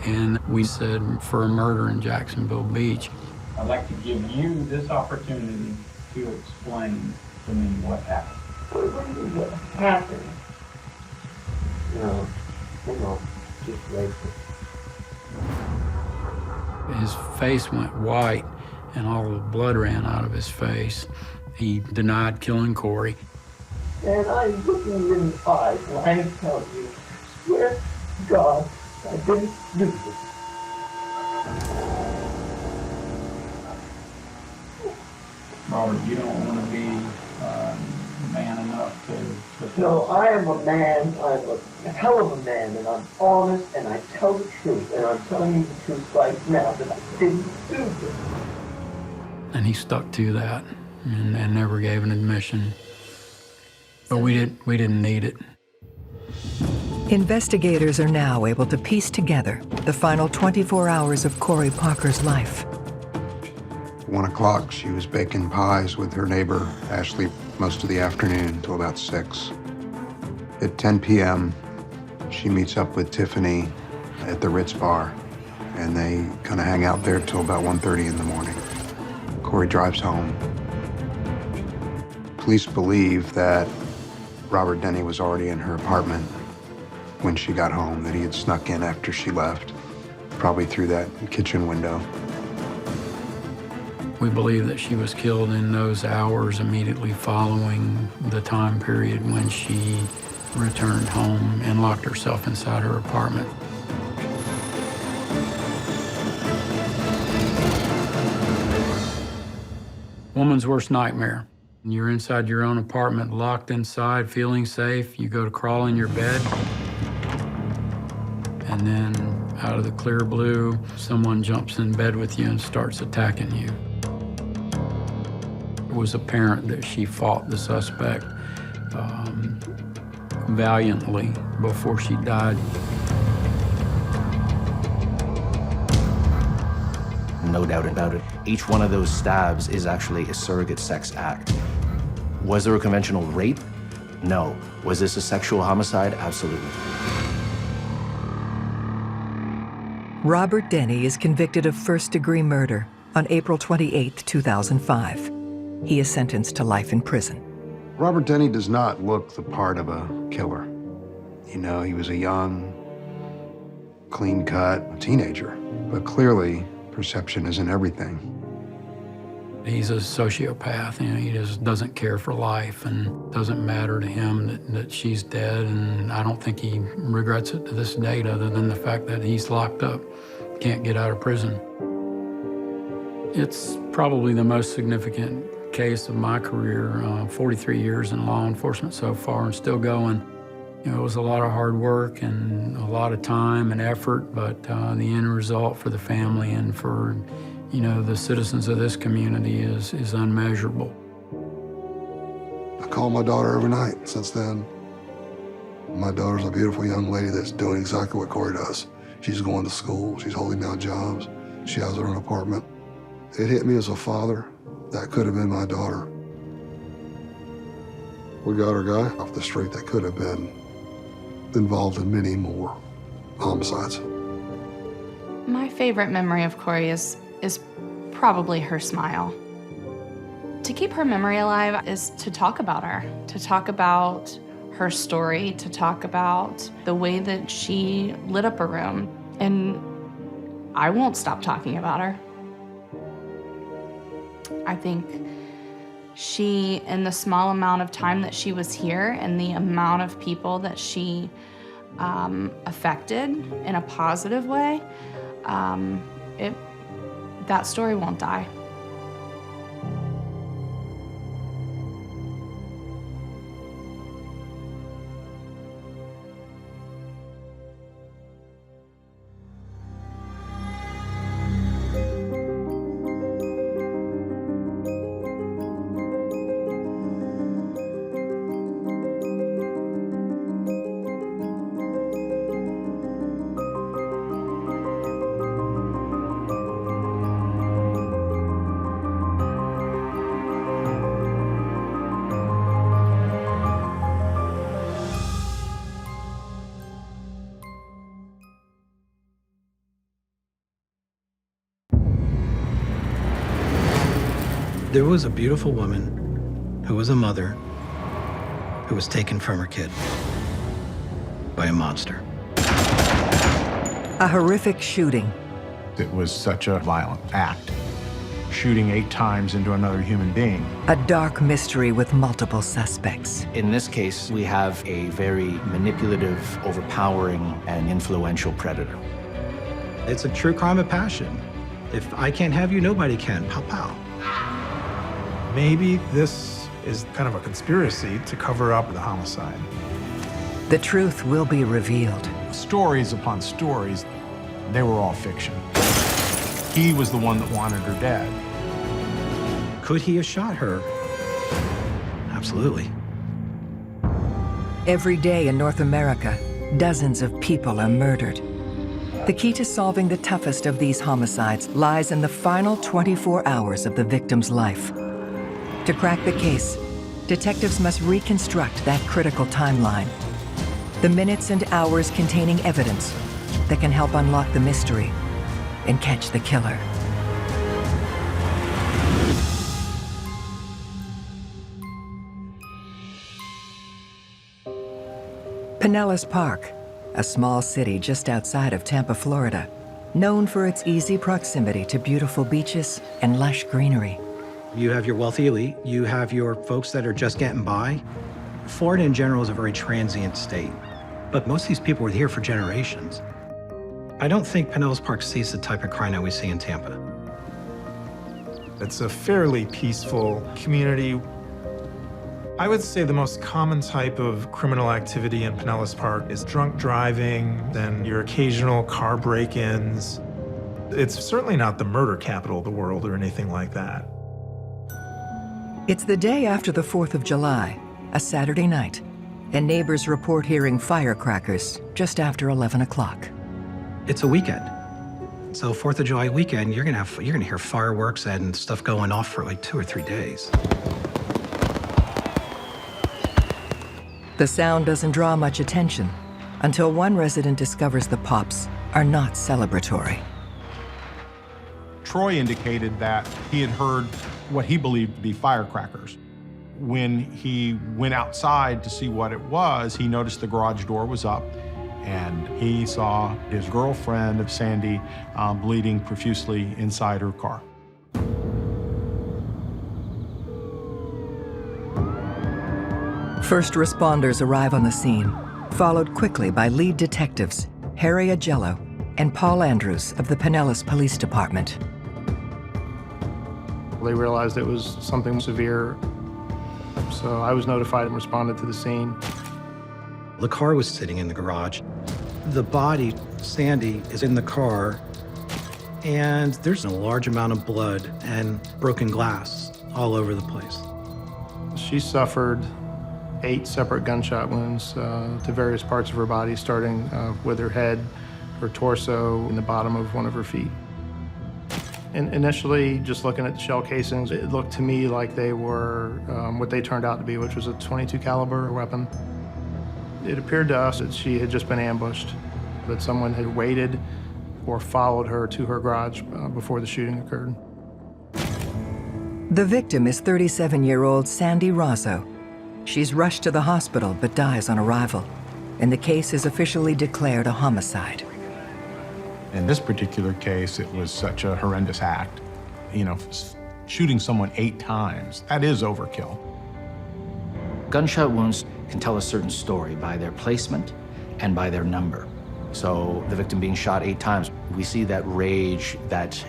And we said, for a murder in Jacksonville Beach. I'd like to give you this opportunity to explain to me what happened. What happened? No, just wait. His face went white, and all the blood ran out of his face. He denied killing Cory. And I look you in the eyes and I tell you, swear to God, I didn't do this. Robert, you don't want to be man enough to... No, I am a man, I'm a hell of a man, and I'm honest, and I tell the truth, and I'm telling you the truth right now that I didn't do this. And he stuck to that and never gave an admission. But we didn't need it. Investigators are now able to piece together the final 24 hours of Cory Parker's life. 1 o'clock, she was baking pies with her neighbor, Ashley, most of the afternoon until about 6. At 10 p.m., she meets up with Tiffany at the Ritz bar, and they kind of hang out there till about 1:30 in the morning. Cory drives home. Police believe that Robert Denny was already in her apartment when she got home, that he had snuck in after she left, probably through that kitchen window. We believe that she was killed in those hours immediately following the time period when she returned home and locked herself inside her apartment. Woman's worst nightmare. You're inside your own apartment, locked inside, feeling safe. You go to crawl in your bed, and then out of the clear blue, someone jumps in bed with you and starts attacking you. It was apparent that she fought the suspect valiantly before she died. No doubt about it. Each one of those stabs is actually a surrogate sex act. Was there a conventional rape? No. Was this a sexual homicide? Absolutely. Robert Denny is convicted of first-degree murder on April 28, 2005. He is sentenced to life in prison. Robert Denny does not look the part of a killer. You know, he was a young, clean-cut teenager, but clearly perception isn't everything. He's a sociopath. You know, he just doesn't care for life, and it doesn't matter to him that she's dead, and I don't think he regrets it to this date other than the fact that he's locked up, can't get out of prison. It's probably the most significant case of my career, 43 years in law enforcement so far and still going. You know, it was a lot of hard work and a lot of time and effort, but the end result for the family and for, you know, the citizens of this community is unmeasurable. I call my daughter every night since then. My daughter's a beautiful young lady that's doing exactly what Cory does. She's going to school, she's holding down jobs, she has her own apartment. It hit me as a father. That could have been my daughter. We got our guy off the street that could have been involved in many more homicides. My favorite memory of Cory is probably her smile. To keep her memory alive is to talk about her, to talk about her story, to talk about the way that she lit up a room. And I won't stop talking about her. I think she, in the small amount of time that she was here and the amount of people that she affected in a positive way, that story won't die. There was a beautiful woman who was a mother who was taken from her kid by a monster. A horrific shooting. It was such a violent act, shooting 8 times into another human being. A dark mystery with multiple suspects. In this case, we have a very manipulative, overpowering, and influential predator. It's a true crime of passion. If I can't have you, nobody can. Pow, pow. Maybe this is kind of a conspiracy to cover up the homicide. The truth will be revealed. Stories upon stories, they were all fiction. He was the one that wanted her dead. Could he have shot her? Absolutely. Every day in North America, dozens of people are murdered. The key to solving the toughest of these homicides lies in the final 24 hours of the victim's life. To crack the case, detectives must reconstruct that critical timeline. The minutes and hours containing evidence that can help unlock the mystery and catch the killer. Pinellas Park, a small city just outside of Tampa, Florida, known for its easy proximity to beautiful beaches and lush greenery. You have your wealthy elite, you have your folks that are just getting by. Florida in general is a very transient state, but most of these people were here for generations. I don't think Pinellas Park sees the type of crime that we see in Tampa. It's a fairly peaceful community. I would say the most common type of criminal activity in Pinellas Park is drunk driving, then your occasional car break-ins. It's certainly not the murder capital of the world or anything like that. It's the day after the 4th of July, a Saturday night, and neighbors report hearing firecrackers just after 11 o'clock. It's a weekend. So 4th of July weekend, you're gonna hear fireworks and stuff going off for like 2 or 3 days. The sound doesn't draw much attention until one resident discovers the pops are not celebratory. Troy indicated that he had heard what he believed to be firecrackers. When he went outside to see what it was, he noticed the garage door was up, and he saw his girlfriend, Sandy, bleeding profusely inside her car. First responders arrive on the scene, followed quickly by lead detectives Harry Agello and Paul Andrews of the Pinellas Police Department. They realized it was something severe, so I was notified and responded to the scene. The car was sitting in the garage. The body, Sandy, is in the car, and there's a large amount of blood and broken glass all over the place. She suffered 8 separate gunshot wounds to various parts of her body, starting with her head, her torso, and the bottom of one of her feet. And initially, just looking at the shell casings, it looked to me like they were what they turned out to be, which was a .22 caliber weapon. It appeared to us that she had just been ambushed, that someone had waited or followed her to her garage before the shooting occurred. The victim is 37-year-old Sandy Roso. She's rushed to the hospital but dies on arrival, and the case is officially declared a homicide. In this particular case, it was such a horrendous act. You know, shooting someone 8 times, that is overkill. Gunshot wounds can tell a certain story by their placement and by their number. So the victim being shot 8 times, we see that rage, that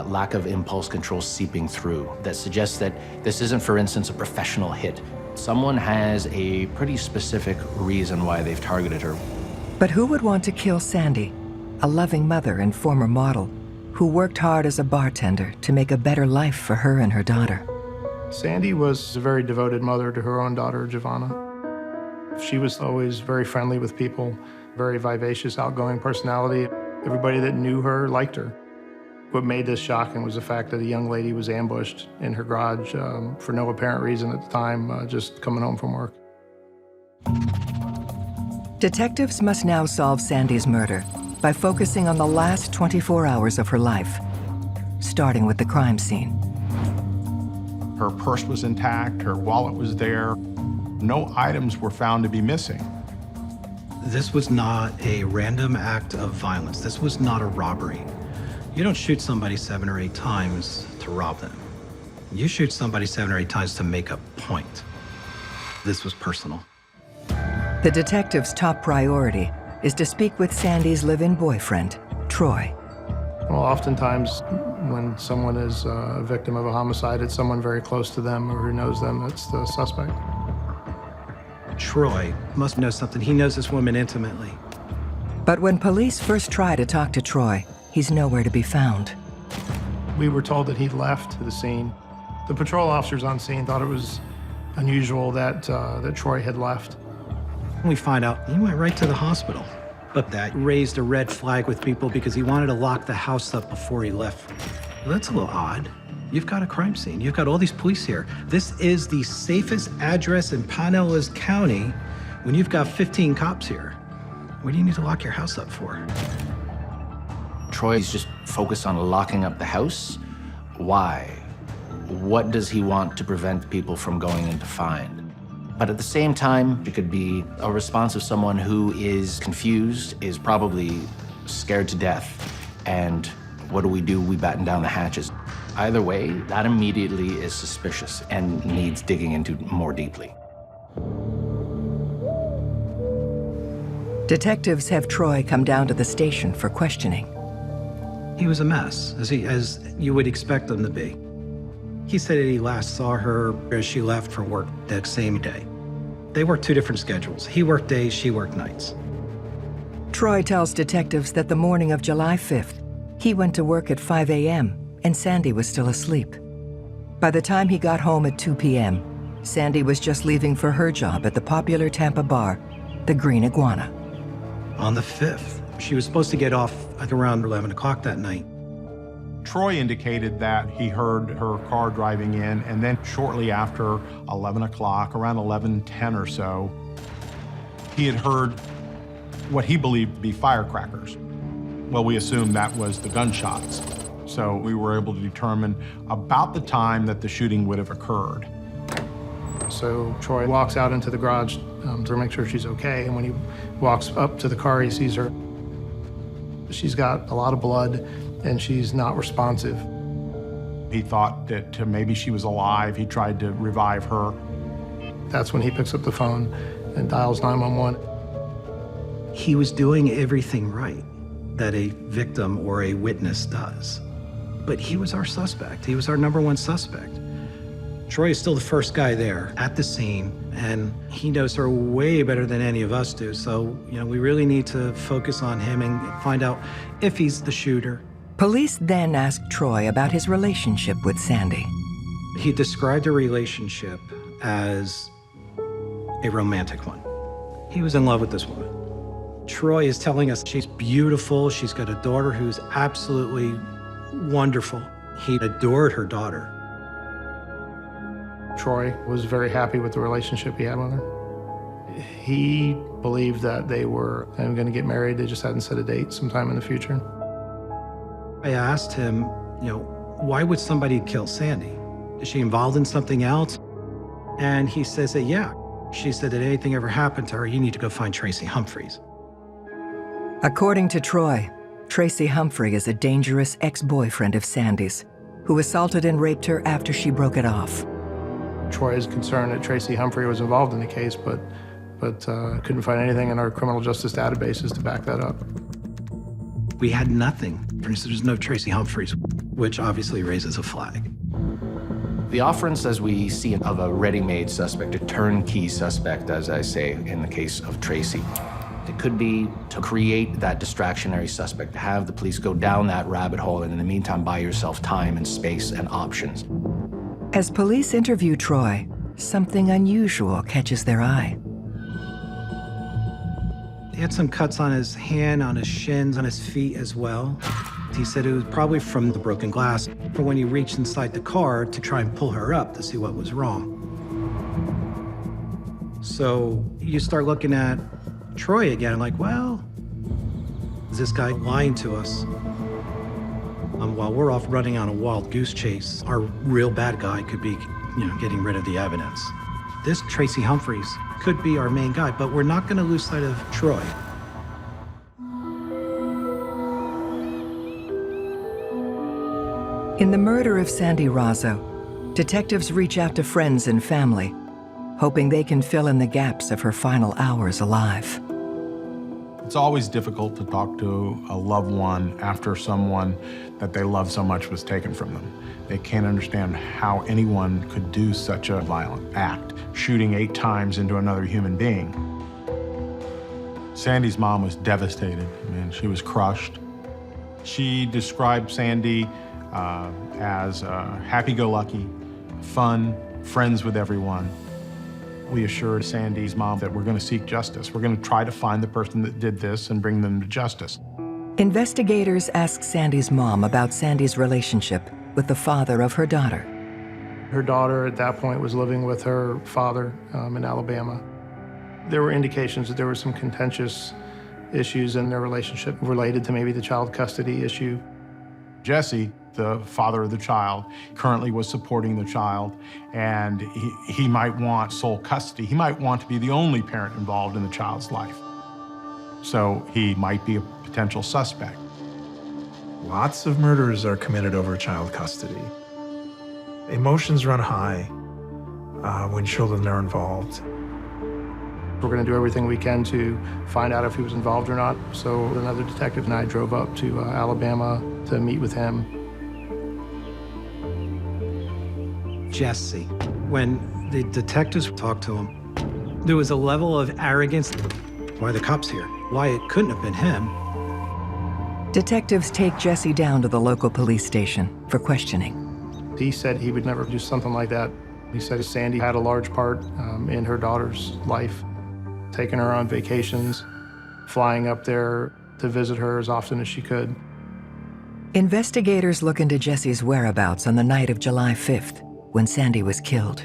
lack of impulse control seeping through. That suggests that this isn't, for instance, a professional hit. Someone has a pretty specific reason why they've targeted her. But who would want to kill Sandy, a loving mother and former model who worked hard as a bartender to make a better life for her and her daughter? Sandy was a very devoted mother to her own daughter, Giovanna. She was always very friendly with people, very vivacious, outgoing personality. Everybody that knew her liked her. What made this shocking was the fact that a young lady was ambushed in her garage for no apparent reason at the time, just coming home from work. Detectives must now solve Sandy's murder by focusing on the last 24 hours of her life, starting with the crime scene. Her purse was intact, her wallet was there. No items were found to be missing. This was not a random act of violence. This was not a robbery. You don't shoot somebody 7 or 8 times to rob them. You shoot somebody 7 or 8 times to make a point. This was personal. The detective's top priority is to speak with Sandy's live-in boyfriend, Troy. Well, oftentimes when someone is a victim of a homicide, it's someone very close to them or who knows them that's the suspect. Troy must know something. He knows this woman intimately. But when police first try to talk to Troy, he's nowhere to be found. We were told that he'd left the scene. The patrol officers on scene thought it was unusual that Troy had left. We find out he went right to the hospital. But that raised a red flag with people because he wanted to lock the house up before he left. Well, that's a little odd. You've got a crime scene. You've got all these police here. This is the safest address in Pinellas County when you've got 15 cops here. What do you need to lock your house up for? Troy's just focused on locking up the house. Why? What does he want to prevent people from going in to find? But at the same time, it could be a response of someone who is confused, is probably scared to death, and what do? We batten down the hatches. Either way, that immediately is suspicious and needs digging into more deeply. Detectives have Troy come down to the station for questioning. He was a mess, as you would expect him to be. He said that he last saw her as she left for work that same day. They worked 2 different schedules. He worked days, she worked nights. Troy tells detectives that the morning of July 5th, he went to work at 5 a.m. and Sandy was still asleep. By the time he got home at 2 p.m., Sandy was just leaving for her job at the popular Tampa bar, the Green Iguana. On the 5th, she was supposed to get off at around 11 o'clock that night. Troy indicated that he heard her car driving in, and then shortly after 11 o'clock, around 11:10 or so, he had heard what he believed to be firecrackers. Well, we assumed that was the gunshots. So we were able to determine about the time that the shooting would have occurred. So Troy walks out into the garage to make sure she's okay, and when he walks up to the car, he sees her. She's got a lot of blood, and she's not responsive. He thought that maybe she was alive. He tried to revive her. That's when he picks up the phone and dials 911. He was doing everything right that a victim or a witness does. But he was our suspect. He was our #1 suspect. Troy is still the first guy there at the scene, and he knows her way better than any of us do. So, we really need to focus on him and find out if he's the shooter. Police then asked Troy about his relationship with Sandy. He described a relationship as a romantic one. He was in love with this woman. Troy is telling us she's beautiful. She's got a daughter who's absolutely wonderful. He adored her daughter. Troy was very happy with the relationship he had with her. He believed that they were going to get married. They just hadn't set a date sometime in the future. I asked him, why would somebody kill Sandy? Is she involved in something else? And he says that, yeah. She said that anything ever happened to her, you need to go find Tracy Humphreys. According to Troy, Tracy Humphrey is a dangerous ex-boyfriend of Sandy's, who assaulted and raped her after she broke it off. Troy is concerned that Tracy Humphrey was involved in the case, but couldn't find anything in our criminal justice databases to back that up. We had nothing. There's no Tracy Humphreys, which obviously raises a flag. The offerance, as we see of a ready-made suspect, a turnkey suspect, as I say, in the case of Tracy. It could be to create that distractionary suspect, to have the police go down that rabbit hole, and in the meantime, buy yourself time and space and options. As police interview Troy, something unusual catches their eye. He had some cuts on his hand, on his shins, on his feet as well. He said it was probably from the broken glass, from when he reached inside the car to try and pull her up to see what was wrong. So you start looking at Troy again, like, well, is this guy lying to us? While we're off running on a wild goose chase, our real bad guy could be, getting rid of the evidence. This Tracy Humphreys could be our main guy, but we're not going to lose sight of Troy. In the murder of Sandy Roso, detectives reach out to friends and family, hoping they can fill in the gaps of her final hours alive. It's always difficult to talk to a loved one after someone that they love so much was taken from them. They can't understand how anyone could do such a violent act, shooting 8 times into another human being. Sandy's mom was devastated. She was crushed. She described Sandy as happy-go-lucky, fun, friends with everyone. We assured Sandy's mom that we're going to seek justice. We're going to try to find the person that did this and bring them to justice. Investigators asked Sandy's mom about Sandy's relationship with the father of her daughter. Her daughter at that point was living with her father in Alabama. There were indications that there was some contentious issues in their relationship related to maybe the child custody issue. Jesse, the father of the child, currently was supporting the child, and he might want sole custody. He might want to be the only parent involved in the child's life. So he might be a potential suspect. Lots of murders are committed over child custody. Emotions run high when children are involved. We're going to do everything we can to find out if he was involved or not. So another detective and I drove up to Alabama to meet with him. Jesse, when the detectives talked to him, there was a level of arrogance. Why are the cops here? Why it couldn't have been him? Detectives take Jesse down to the local police station for questioning. He said he would never do something like that. He said Sandy had a large part in her daughter's life, taking her on vacations, flying up there to visit her as often as she could. Investigators look into Jesse's whereabouts on the night of July 5th, when Sandy was killed.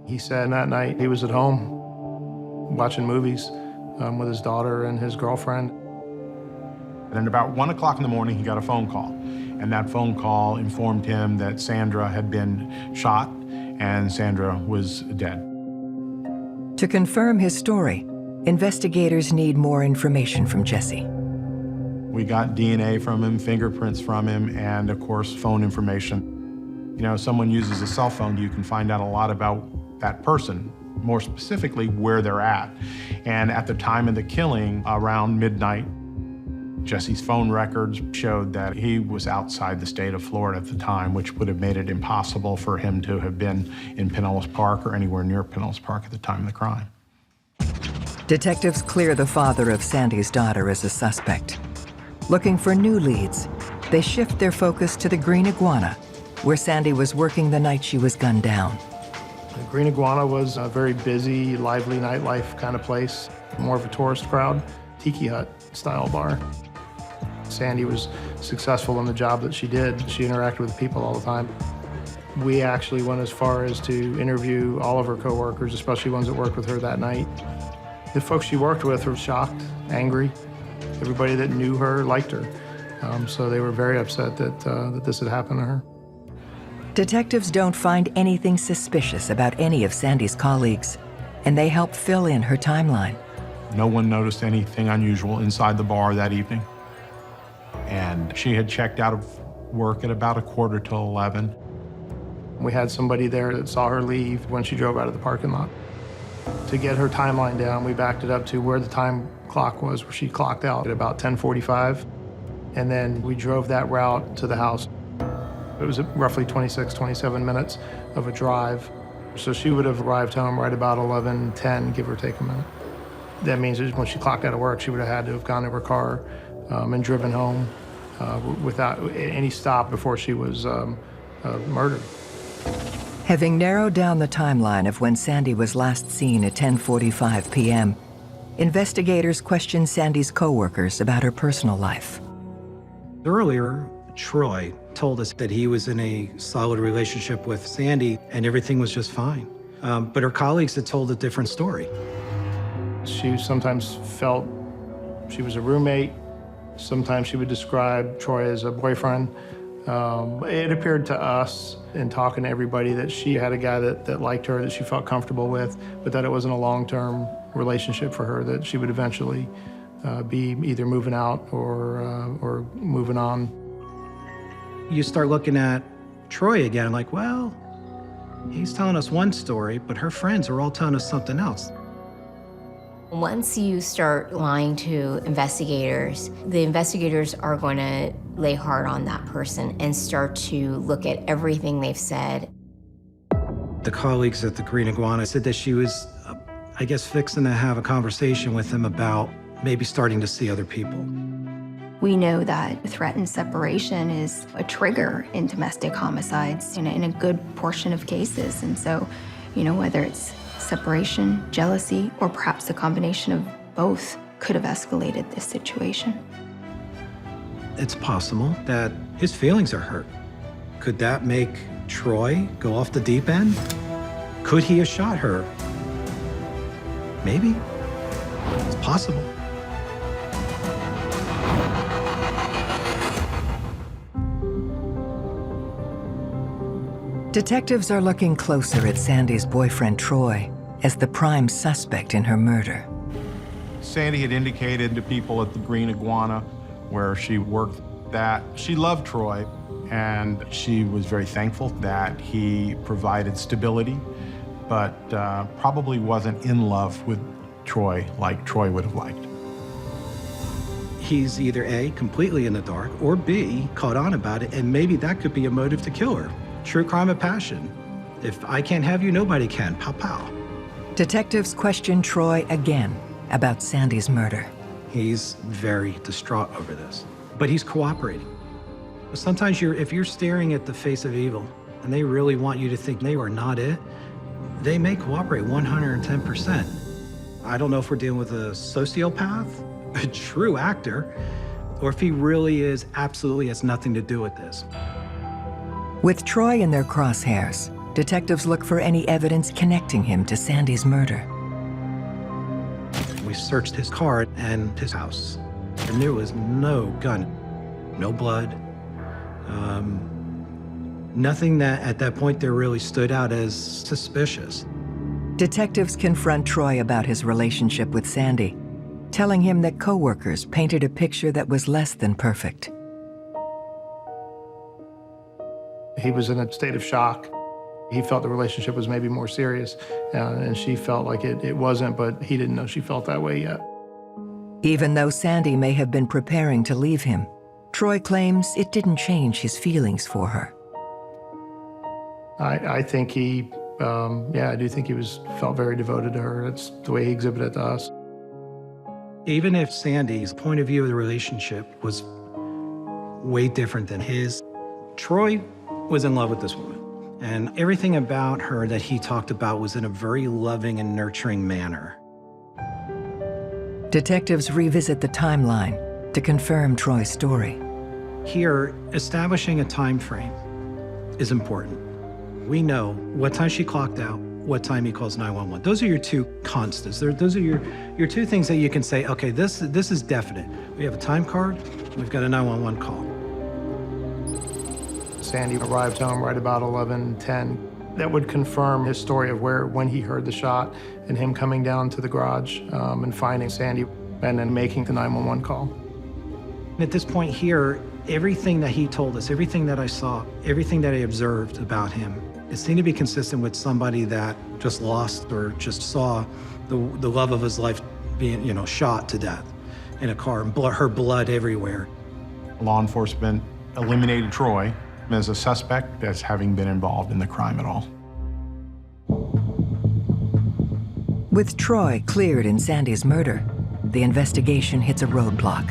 He said that night he was at home watching movies with his daughter and his girlfriend. And at about 1 o'clock in the morning, he got a phone call. And that phone call informed him that Sandra had been shot and Sandra was dead. To confirm his story, investigators need more information from Jesse. We got DNA from him, fingerprints from him, and of course, phone information. You know, someone uses a cell phone, you can find out a lot about that person, more specifically where they're at. And at the time of the killing, around midnight, Jesse's phone records showed that he was outside the state of Florida at the time, which would have made it impossible for him to have been in Pinellas Park or anywhere near Pinellas Park at the time of the crime. Detectives clear the father of Sandy's daughter as a suspect. Looking for new leads, they shift their focus to the Green Iguana, where Sandy was working the night she was gunned down. The Green Iguana was a very busy, lively nightlife kind of place, more of a tourist crowd, tiki hut style bar. Sandy was successful in the job that she did. She interacted with people all the time. We actually went as far as to interview all of her coworkers, especially ones that worked with her that night. The folks she worked with were shocked, angry. Everybody that knew her liked her. So they were very upset that this had happened to her. Detectives don't find anything suspicious about any of Sandy's colleagues, and they help fill in her timeline. No one noticed anything unusual inside the bar that evening. And she had checked out of work at about 11:15. We had somebody there that saw her leave when she drove out of the parking lot. To get her timeline down, we backed it up to where the time clock was, where she clocked out at about 10:45. And then we drove that route to the house. It was roughly 26, 27 minutes of a drive. So she would have arrived home right about 11:10, give or take a minute. That means that when she clocked out of work, she would have had to have gone to her car and driven home without any stop before she was murdered. Having narrowed down the timeline of when Sandy was last seen at 10:45 p.m., investigators questioned Sandy's coworkers about her personal life. Earlier, Troy told us that he was in a solid relationship with Sandy and everything was just fine. But her colleagues had told a different story. She sometimes felt she was a roommate. Sometimes she would describe Troy as a boyfriend. It appeared to us in talking to everybody that she had a guy that liked her, that she felt comfortable with, but that it wasn't a long-term relationship for her, that she would eventually be either moving out or moving on. You start looking at Troy again, like, well, he's telling us one story, but her friends are all telling us something else. Once you start lying to investigators, the investigators are going to lay hard on that person and start to look at everything they've said. The colleagues at the Green Iguana said that she was, I guess, fixing to have a conversation with him about maybe starting to see other people. We know that threatened separation is a trigger in domestic homicides in a good portion of cases. And so, you know, whether it's separation, jealousy, or perhaps a combination of both could have escalated this situation. It's possible that his feelings are hurt. Could that make Troy go off the deep end? Could he have shot her? Maybe. It's possible. Detectives are looking closer at Sandy's boyfriend, Troy, as the prime suspect in her murder. Sandy had indicated to people at the Green Iguana, where she worked, that she loved Troy, and she was very thankful that he provided stability, but probably wasn't in love with Troy like Troy would have liked. He's either A, completely in the dark, or B, caught on about it, and maybe that could be a motive to kill her. True crime of passion. If I can't have you, nobody can. Pow, pow. Detectives question Troy again about Sandy's murder. He's very distraught over this, but he's cooperating. Sometimes if you're staring at the face of evil and they really want you to think they are not it, they may cooperate 110%. I don't know if we're dealing with a sociopath, a true actor, or if he really is absolutely has nothing to do with this. With Troy in their crosshairs, detectives look for any evidence connecting him to Sandy's murder. We searched his car and his house, and there was no gun, no blood, nothing that at that point there really stood out as suspicious. Detectives confront Troy about his relationship with Sandy, telling him that coworkers painted a picture that was less than perfect. He was in a state of shock. He felt the relationship was maybe more serious, and she felt like it wasn't, but he didn't know she felt that way yet. Even though Sandy may have been preparing to leave him, Troy claims it didn't change his feelings for her. I think I do think he felt very devoted to her. That's the way he exhibited it to us. Even if Sandy's point of view of the relationship was way different than his, Troy was in love with this woman. And everything about her that he talked about was in a very loving and nurturing manner. Detectives revisit the timeline to confirm Troy's story. Here, establishing a time frame is important. We know what time she clocked out, what time he calls 911. Those are your two constants. Those are your two things that you can say, okay, this is definite. We have a time card, we've got a 911 call. Sandy arrived home right about 11:10. That would confirm his story of when he heard the shot and him coming down to the garage and finding Sandy and then making the 911 call. At this point here, everything that he told us, everything that I saw, everything that I observed about him, it seemed to be consistent with somebody that just lost or just saw the love of his life being, shot to death in a car and her blood everywhere. Law enforcement eliminated Troy as a suspect as having been involved in the crime at all. With Troy cleared in Sandy's murder, the investigation hits a roadblock.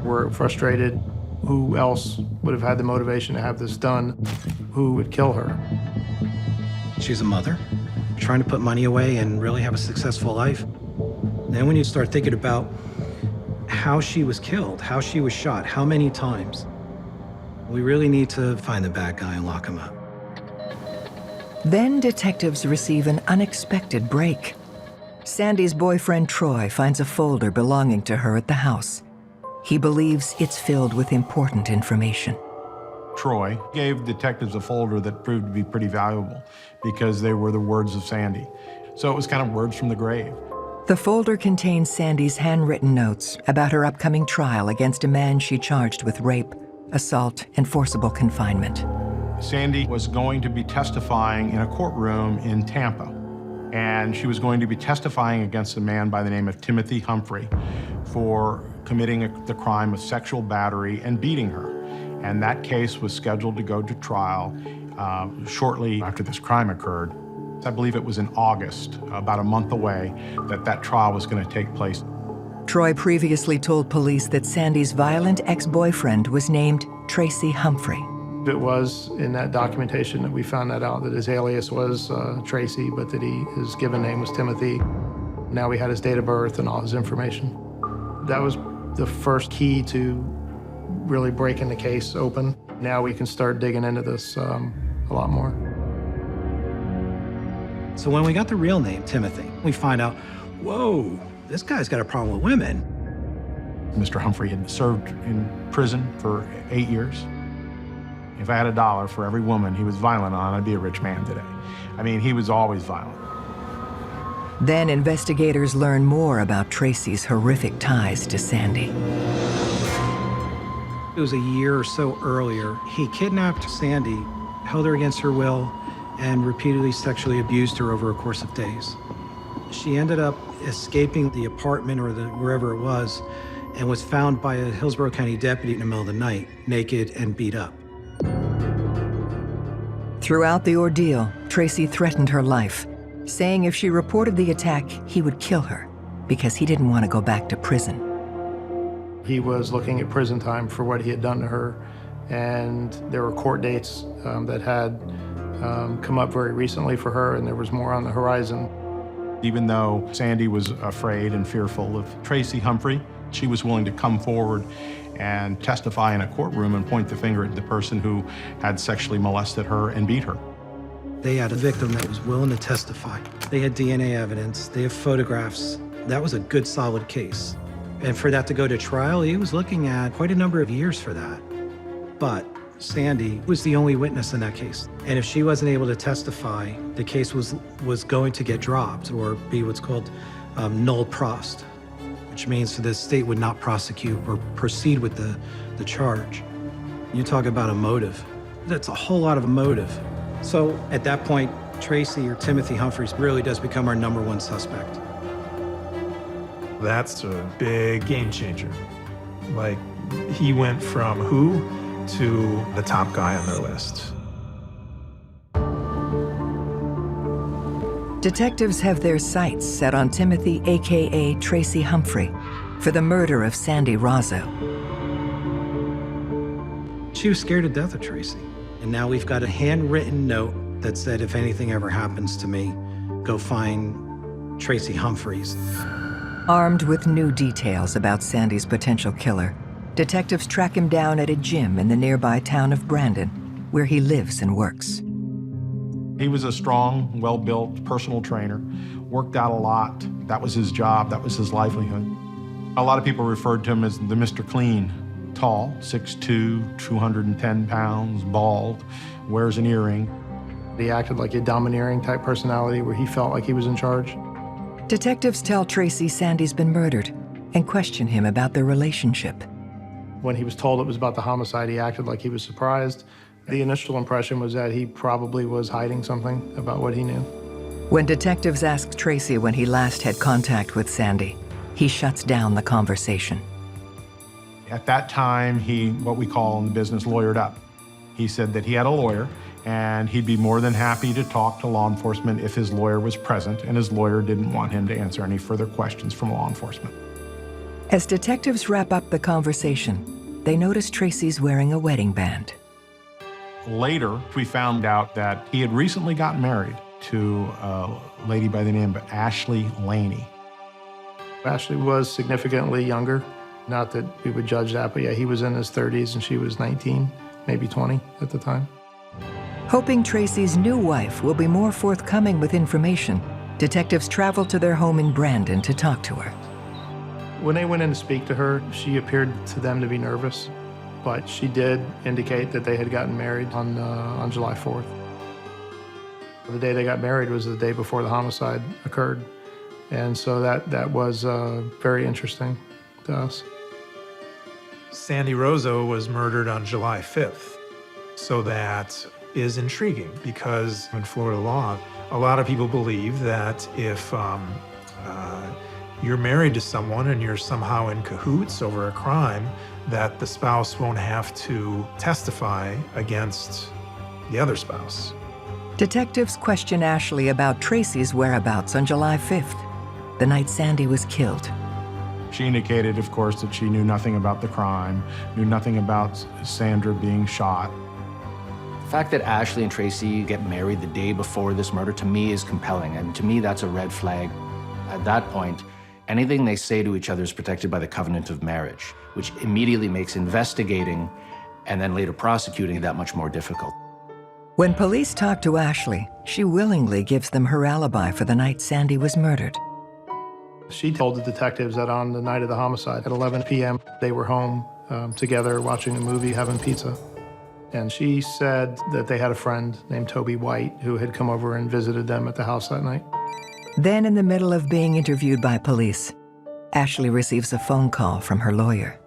We're frustrated. Who else would have had the motivation to have this done? Who would kill her? She's a mother, trying to put money away and really have a successful life. Then when you start thinking about how she was killed, how she was shot, how many times, we really need to find the bad guy and lock him up. Then detectives receive an unexpected break. Sandy's boyfriend, Troy, finds a folder belonging to her at the house. He believes it's filled with important information. Troy gave detectives a folder that proved to be pretty valuable because they were the words of Sandy. So it was kind of words from the grave. The folder contains Sandy's handwritten notes about her upcoming trial against a man she charged with rape, assault, and forcible confinement. Sandy was going to be testifying in a courtroom in Tampa, and she was going to be testifying against a man by the name of Timothy Humphrey for committing the crime of sexual battery and beating her. And that case was scheduled to go to trial shortly after this crime occurred. I believe it was in August, about a month away, that trial was going to take place. Troy previously told police that Sandy's violent ex-boyfriend was named Tracy Humphrey. It was in that documentation that we found that out, that his alias was Tracy, but that his given name was Timothy. Now we had his date of birth and all his information. That was the first key to really breaking the case open. Now we can start digging into this a lot more. So when we got the real name, Timothy, we find out, whoa, this guy's got a problem with women. Mr. Humphrey had served in prison for 8 years. If I had $1 for every woman he was violent on, I'd be a rich man today. I mean, he was always violent. Then investigators learn more about Tracy's horrific ties to Sandy. It was a year or so earlier. He kidnapped Sandy, held her against her will, and repeatedly sexually abused her over a course of days. She ended up escaping the apartment or wherever it was and was found by a Hillsborough County deputy in the middle of the night, naked and beat up. Throughout the ordeal, Tracy threatened her life, saying if she reported the attack, he would kill her because he didn't want to go back to prison. He was looking at prison time for what he had done to her, and there were court dates that had come up very recently for her, and there was more on the horizon. Even though Sandy was afraid and fearful of Tracy Humphrey, she was willing to come forward and testify in a courtroom and point the finger at the person who had sexually molested her and beat her. They had a victim that was willing to testify. They had DNA evidence, they have photographs. That was a good, solid case. And for that to go to trial, he was looking at quite a number of years for that. But Sandy was the only witness in that case. And if she wasn't able to testify, the case was going to get dropped or be what's called null prost, which means the state would not prosecute or proceed with the charge. You talk about a motive. That's a whole lot of a motive. So at that point, Tracy or Timothy Humphreys really does become our #1 suspect. That's a big game changer. Like, he went from who to the top guy on their list. Detectives have their sights set on Timothy, AKA Tracy Humphrey, for the murder of Sandy Roso. She was scared to death of Tracy. And now we've got a handwritten note that said, if anything ever happens to me, go find Tracy Humphreys. Armed with new details about Sandy's potential killer, detectives track him down at a gym in the nearby town of Brandon, where he lives and works. He was a strong, well-built personal trainer, worked out a lot. That was his job, that was his livelihood. A lot of people referred to him as the Mr. Clean. Tall, 6'2", 210 pounds, bald, wears an earring. He acted like a domineering type personality where he felt like he was in charge. Detectives tell Tracy Sandy's been murdered and question him about their relationship. When he was told it was about the homicide, he acted like he was surprised. The initial impression was that he probably was hiding something about what he knew. When detectives ask Tracy when he last had contact with Sandy, he shuts down the conversation. At that time, he, what we call in the business, lawyered up. He said that he had a lawyer, and he'd be more than happy to talk to law enforcement if his lawyer was present, and his lawyer didn't want him to answer any further questions from law enforcement. As detectives wrap up the conversation, they notice Tracy's wearing a wedding band. Later, we found out that he had recently gotten married to a lady by the name of Ashley Laney. Ashley was significantly younger. Not that we would judge that, but yeah, he was in his 30s and she was 19, maybe 20 at the time. Hoping Tracy's new wife will be more forthcoming with information, detectives travel to their home in Brandon to talk to her. When they went in to speak to her, she appeared to them to be nervous, but she did indicate that they had gotten married on July 4th. The day they got married was the day before the homicide occurred, and so that was very interesting to us. Sandy Roso was murdered on July 5th. So that is intriguing because in Florida law, a lot of people believe that if you're married to someone and you're somehow in cahoots over a crime, that the spouse won't have to testify against the other spouse. Detectives question Ashley about Tracy's whereabouts on July 5th, the night Sandy was killed. She indicated, of course, that she knew nothing about the crime, knew nothing about Sandra being shot. The fact that Ashley and Tracy get married the day before this murder, to me, is compelling. And to me, that's a red flag. At that point, anything they say to each other is protected by the covenant of marriage, which immediately makes investigating and then later prosecuting that much more difficult. When police talk to Ashley, she willingly gives them her alibi for the night Sandy was murdered. She told the detectives that on the night of the homicide at 11 p.m., they were home together watching a movie, having pizza. And she said that they had a friend named Toby White who had come over and visited them at the house that night. Then, in the middle of being interviewed by police, Ashley receives a phone call from her lawyer.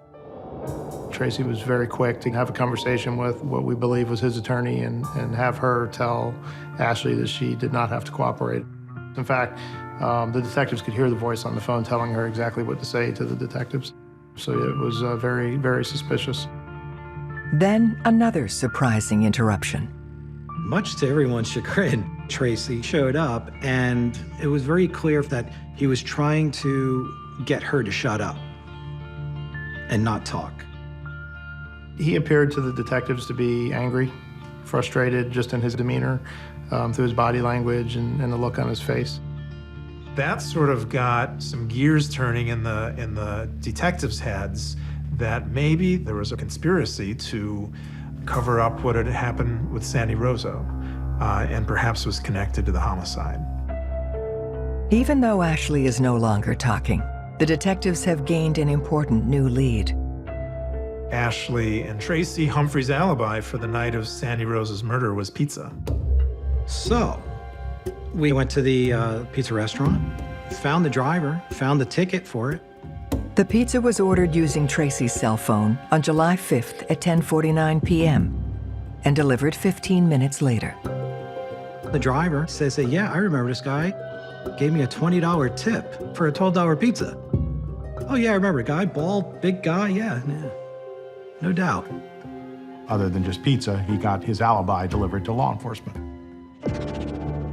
Tracy was very quick to have a conversation with what we believe was his attorney and have her tell Ashley that she did not have to cooperate. In fact, the detectives could hear the voice on the phone telling her exactly what to say to the detectives. So it was very, very suspicious. Then another surprising interruption. Much to everyone's chagrin, Tracy showed up, and it was very clear that he was trying to get her to shut up and not talk. He appeared to the detectives to be angry, frustrated just in his demeanor, through his body language and the look on his face. That sort of got some gears turning in the detectives' heads that maybe there was a conspiracy to cover up what had happened with Sandy Roso, and perhaps was connected to the homicide. Even though Ashley is no longer talking, the detectives have gained an important new lead. Ashley and Tracy Humphrey's alibi for the night of Sandy Roso's murder was pizza. So, we went to the pizza restaurant, found the driver, found the ticket for it. The pizza was ordered using Tracy's cell phone on July 5th at 10:49 p.m. and delivered 15 minutes later. The driver says that, yeah, I remember this guy. Gave me a $20 tip for a $12 pizza. Oh yeah, I remember, guy, bald, big guy, yeah, no doubt. Other than just pizza, he got his alibi delivered to law enforcement.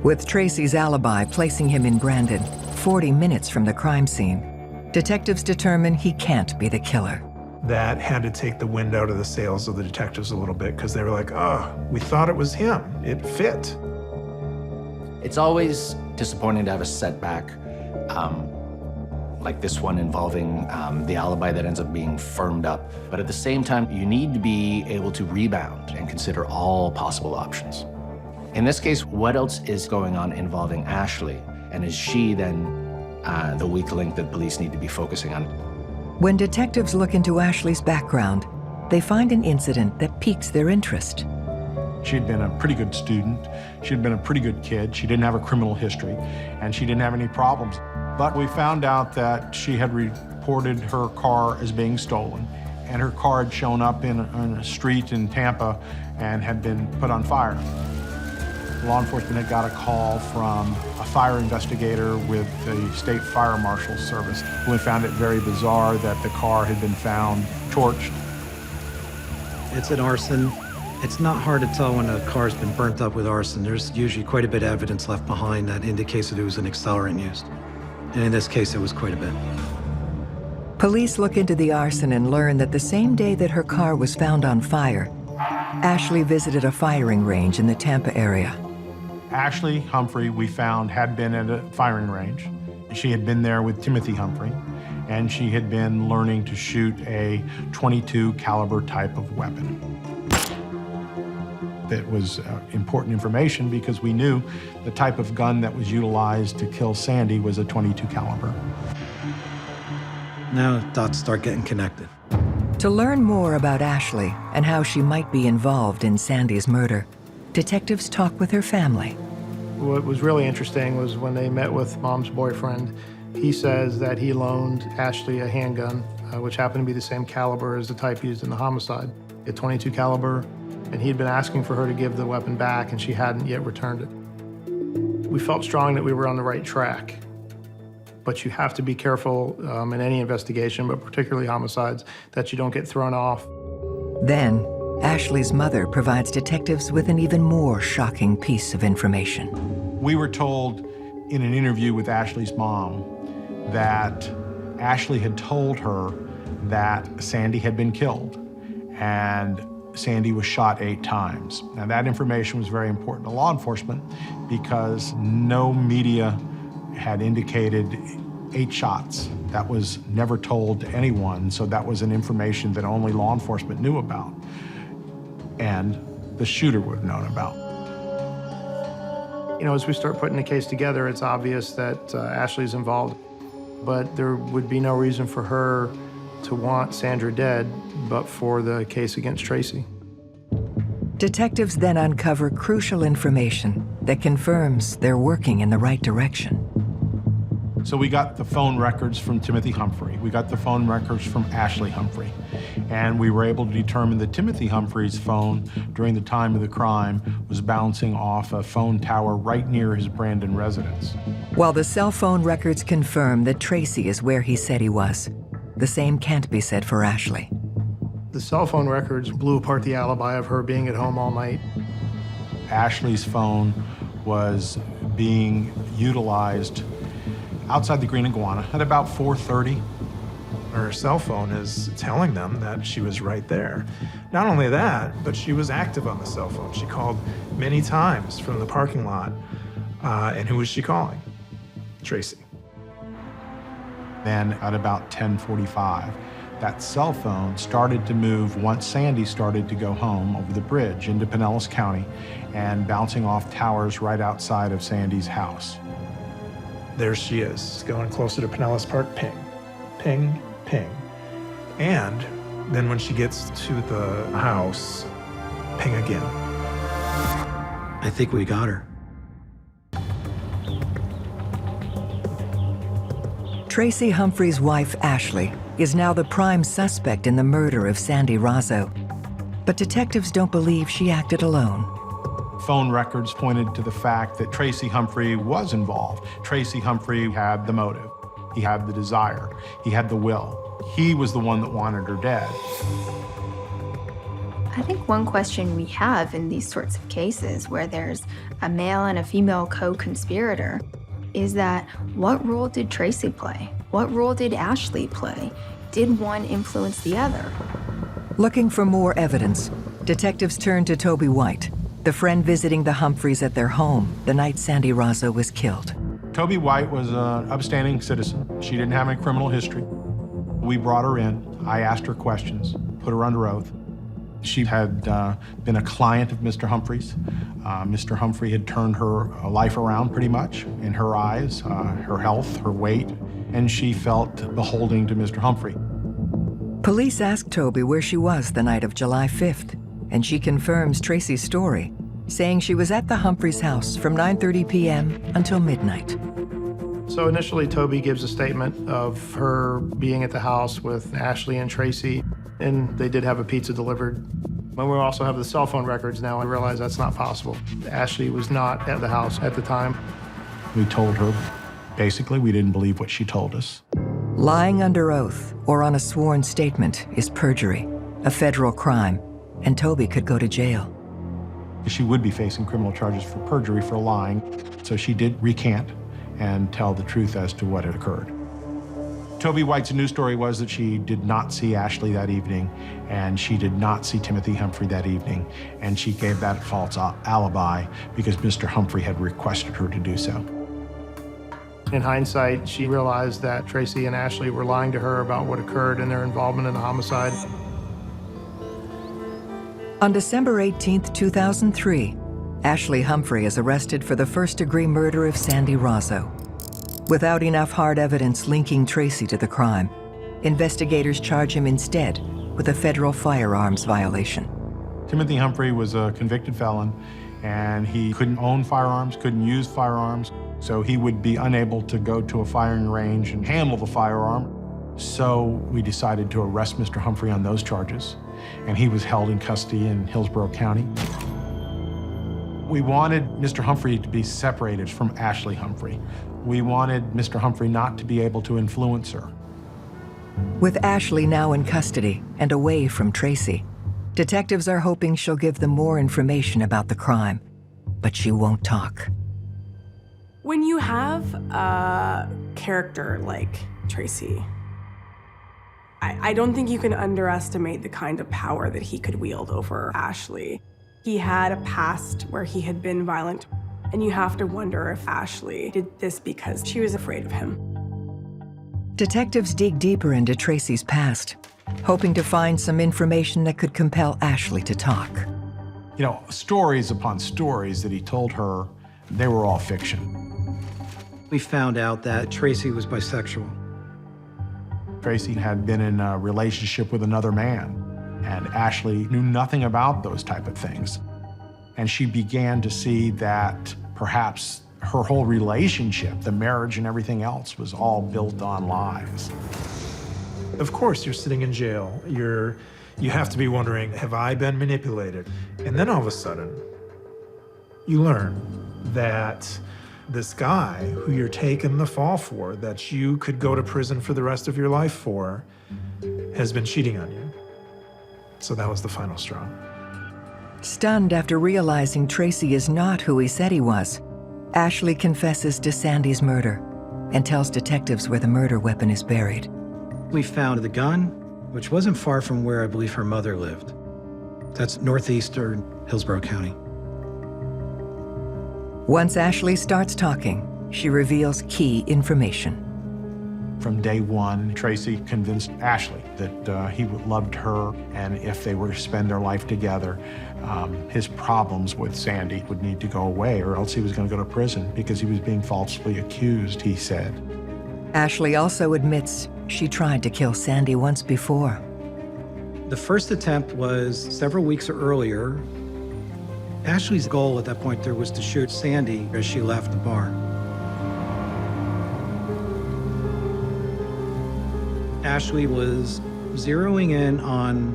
With Tracy's alibi placing him in Brandon, 40 minutes from the crime scene, detectives determine he can't be the killer. That had to take the wind out of the sails of the detectives a little bit, because they were like, oh, we thought it was him. It fit. It's always disappointing to have a setback like this one involving the alibi that ends up being firmed up. But at the same time, you need to be able to rebound and consider all possible options. In this case, what else is going on involving Ashley? And is she then the weak link that police need to be focusing on? When detectives look into Ashley's background, they find an incident that piques their interest. She'd been a pretty good student. She'd been a pretty good kid. She didn't have a criminal history, and she didn't have any problems. But we found out that she had reported her car as being stolen, and her car had shown up in a street in Tampa and had been put on fire. Law enforcement had got a call from a fire investigator with the State Fire Marshal's Service, who had found it very bizarre that the car had been found torched. It's an arson. It's not hard to tell when a car's been burnt up with arson. There's usually quite a bit of evidence left behind that indicates that it was an accelerant used. And in this case, it was quite a bit. Police look into the arson and learn that the same day that her car was found on fire, Ashley visited a firing range in the Tampa area. Ashley Humphrey, we found, had been at a firing range. She had been there with Timothy Humphrey, and she had been learning to shoot a .22 caliber type of weapon. That was important information because we knew the type of gun that was utilized to kill Sandy was a .22 caliber. Now dots start getting connected. To learn more about Ashley and how she might be involved in Sandy's murder, detectives talk with her family. What was really interesting was when they met with Mom's boyfriend, he says that he loaned Ashley a handgun, which happened to be the same caliber as the type used in the homicide, a .22 caliber. And he'd been asking for her to give the weapon back, and she hadn't yet returned it. We felt strong that we were on the right track. But you have to be careful in any investigation, but particularly homicides, that you don't get thrown off. Then, Ashley's mother provides detectives with an even more shocking piece of information. We were told in an interview with Ashley's mom that Ashley had told her that Sandy had been killed, and Sandy was shot 8 times. Now that information was very important to law enforcement because no media had indicated 8 shots. That was never told to anyone, so that was an information that only law enforcement knew about and the shooter would have known about. You know, as we start putting the case together, it's obvious that Ashley's involved, but there would be no reason for her to want Sandra dead, but for the case against Tracy. Detectives then uncover crucial information that confirms they're working in the right direction. So we got the phone records from Timothy Humphrey. We got the phone records from Ashley Humphrey. And we were able to determine that Timothy Humphrey's phone during the time of the crime was bouncing off a phone tower right near his Brandon residence. While the cell phone records confirm that Tracy is where he said he was, the same can't be said for Ashley. The cell phone records blew apart the alibi of her being at home all night. Ashley's phone was being utilized outside the Green Iguana at about 4:30. Her cell phone is telling them that she was right there. Not only that, but she was active on the cell phone. She called many times from the parking lot. And who was she calling? Tracy. Then at about 10:45, that cell phone started to move once Sandy started to go home over the bridge into Pinellas County and bouncing off towers right outside of Sandy's house. There she is, going closer to Pinellas Park, ping, ping, ping. And then when she gets to the house, ping again. I think we got her. Tracy Humphrey's wife, Ashley, is now the prime suspect in the murder of Sandy Roso. But detectives don't believe she acted alone. Phone records pointed to the fact that Tracy Humphrey was involved. Tracy Humphrey had the motive. He had the desire. He had the will. He was the one that wanted her dead. I think one question we have in these sorts of cases where there's a male and a female co-conspirator is that what role did Tracy play? What role did Ashley play? Did one influence the other? Looking for more evidence, detectives turn to Toby White, the friend visiting the Humphreys at their home the night Sandy Roso was killed. Toby White was an upstanding citizen. She didn't have any criminal history. We brought her in. I asked her questions, put her under oath. She had been a client of Mr. Humphrey's. Mr. Humphrey had turned her life around pretty much in her eyes, her health, her weight, and she felt beholding to Mr. Humphrey. Police asked Toby where she was the night of July 5th, and she confirms Tracy's story, saying she was at the Humphreys' house from 9:30 p.m. until midnight. So initially, Toby gives a statement of her being at the house with Ashley and Tracy, and they did have a pizza delivered. When we also have the cell phone records now, I realize that's not possible. Ashley was not at the house at the time. We told her, basically, we didn't believe what she told us. Lying under oath or on a sworn statement is perjury, a federal crime, and Toby could go to jail. She would be facing criminal charges for perjury for lying, so she did recant and tell the truth as to what had occurred. Toby White's news story was that she did not see Ashley that evening, and she did not see Timothy Humphrey that evening, and she gave that false alibi because Mr. Humphrey had requested her to do so. In hindsight, she realized that Tracy and Ashley were lying to her about what occurred and their involvement in the homicide. On December 18, 2003, Ashley Humphrey is arrested for the first-degree murder of Sandy Roso. Without enough hard evidence linking Tracy to the crime, investigators charge him instead with a federal firearms violation. Timothy Humphrey was a convicted felon, and he couldn't own firearms, couldn't use firearms, so he would be unable to go to a firing range and handle the firearm. So we decided to arrest Mr. Humphrey on those charges, and he was held in custody in Hillsborough County. We wanted Mr. Humphrey to be separated from Ashley Humphrey. We wanted Mr. Humphrey not to be able to influence her. With Ashley now in custody and away from Tracy, detectives are hoping she'll give them more information about the crime, but she won't talk. When you have a character like Tracy, I don't think you can underestimate the kind of power that he could wield over Ashley. He had a past where he had been violent, and you have to wonder if Ashley did this because she was afraid of him. Detectives dig deeper into Tracy's past, hoping to find some information that could compel Ashley to talk. You know, stories upon stories that he told her, they were all fiction. We found out that Tracy was bisexual. Tracy had been in a relationship with another man, And Ashley knew nothing about those type of things. And she began to see that perhaps her whole relationship, the marriage and everything else, was all built on lies. Of course, you're sitting in jail. You have to be wondering, have I been manipulated? And then all of a sudden, you learn that this guy who you're taking the fall for, that you could go to prison for the rest of your life for, has been cheating on you. So that was the final straw. Stunned after realizing Tracy is not who he said he was, Ashley confesses to Sandy's murder and tells detectives where the murder weapon is buried. We found the gun, which wasn't far from where I believe her mother lived. That's northeastern Hillsborough County. Once Ashley starts talking, she reveals key information. From day one, Tracy convinced Ashley that he loved her, and if they were to spend their life together, his problems with Sandy would need to go away, or else he was going to go to prison because he was being falsely accused, he said. Ashley also admits she tried to kill Sandy once before. The first attempt was several weeks earlier. Ashley's goal at that point there was to shoot Sandy as she left the bar. Ashley was zeroing in on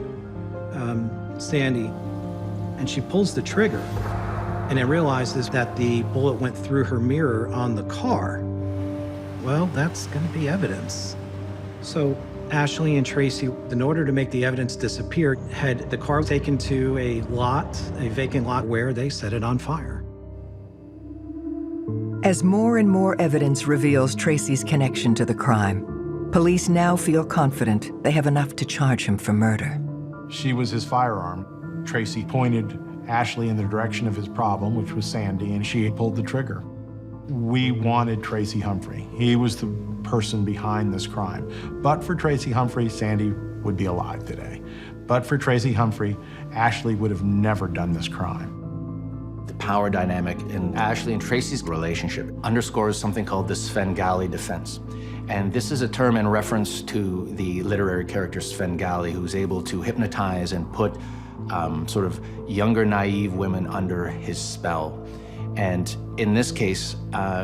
Sandy, and she pulls the trigger, and it realizes that the bullet went through her mirror on the car. Well, that's going to be evidence. So Ashley and Tracy, in order to make the evidence disappear, had the car taken to a vacant lot, where they set it on fire. As more and more evidence reveals Tracy's connection to the crime, police now feel confident they have enough to charge him for murder. She was his firearm. Tracy pointed Ashley in the direction of his problem, which was Sandy, and she pulled the trigger. We wanted Tracy Humphrey. He was the person behind this crime. But for Tracy Humphrey, Sandy would be alive today. But for Tracy Humphrey, Ashley would have never done this crime. The power dynamic in Ashley and Tracy's relationship underscores something called the Svengali defense. And this is a term in reference to the literary character Svengali, who's able to hypnotize and put sort of younger, naive women under his spell. And in this case,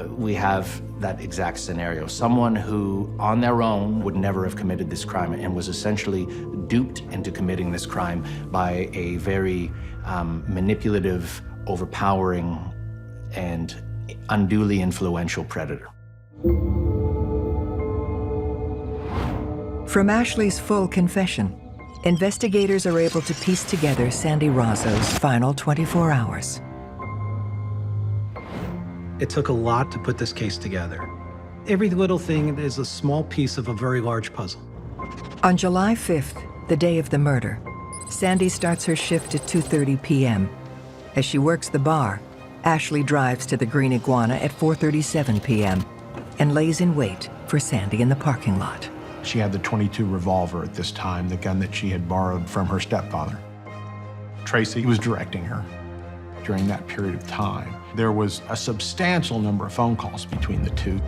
we have that exact scenario. Someone who, on their own, would never have committed this crime and was essentially duped into committing this crime by a very manipulative, overpowering, and unduly influential predator. From Ashley's full confession, investigators are able to piece together Sandy Roso's final 24 hours. It took a lot to put this case together. Every little thing is a small piece of a very large puzzle. On July 5th, the day of the murder, Sandy starts her shift at 2:30 p.m. As she works the bar, Ashley drives to the Green Iguana at 4:37 p.m. and lays in wait for Sandy in the parking lot. She had the .22 revolver at this time, the gun that she had borrowed from her stepfather. Tracy was directing her during that period of time. There was a substantial number of phone calls between the two.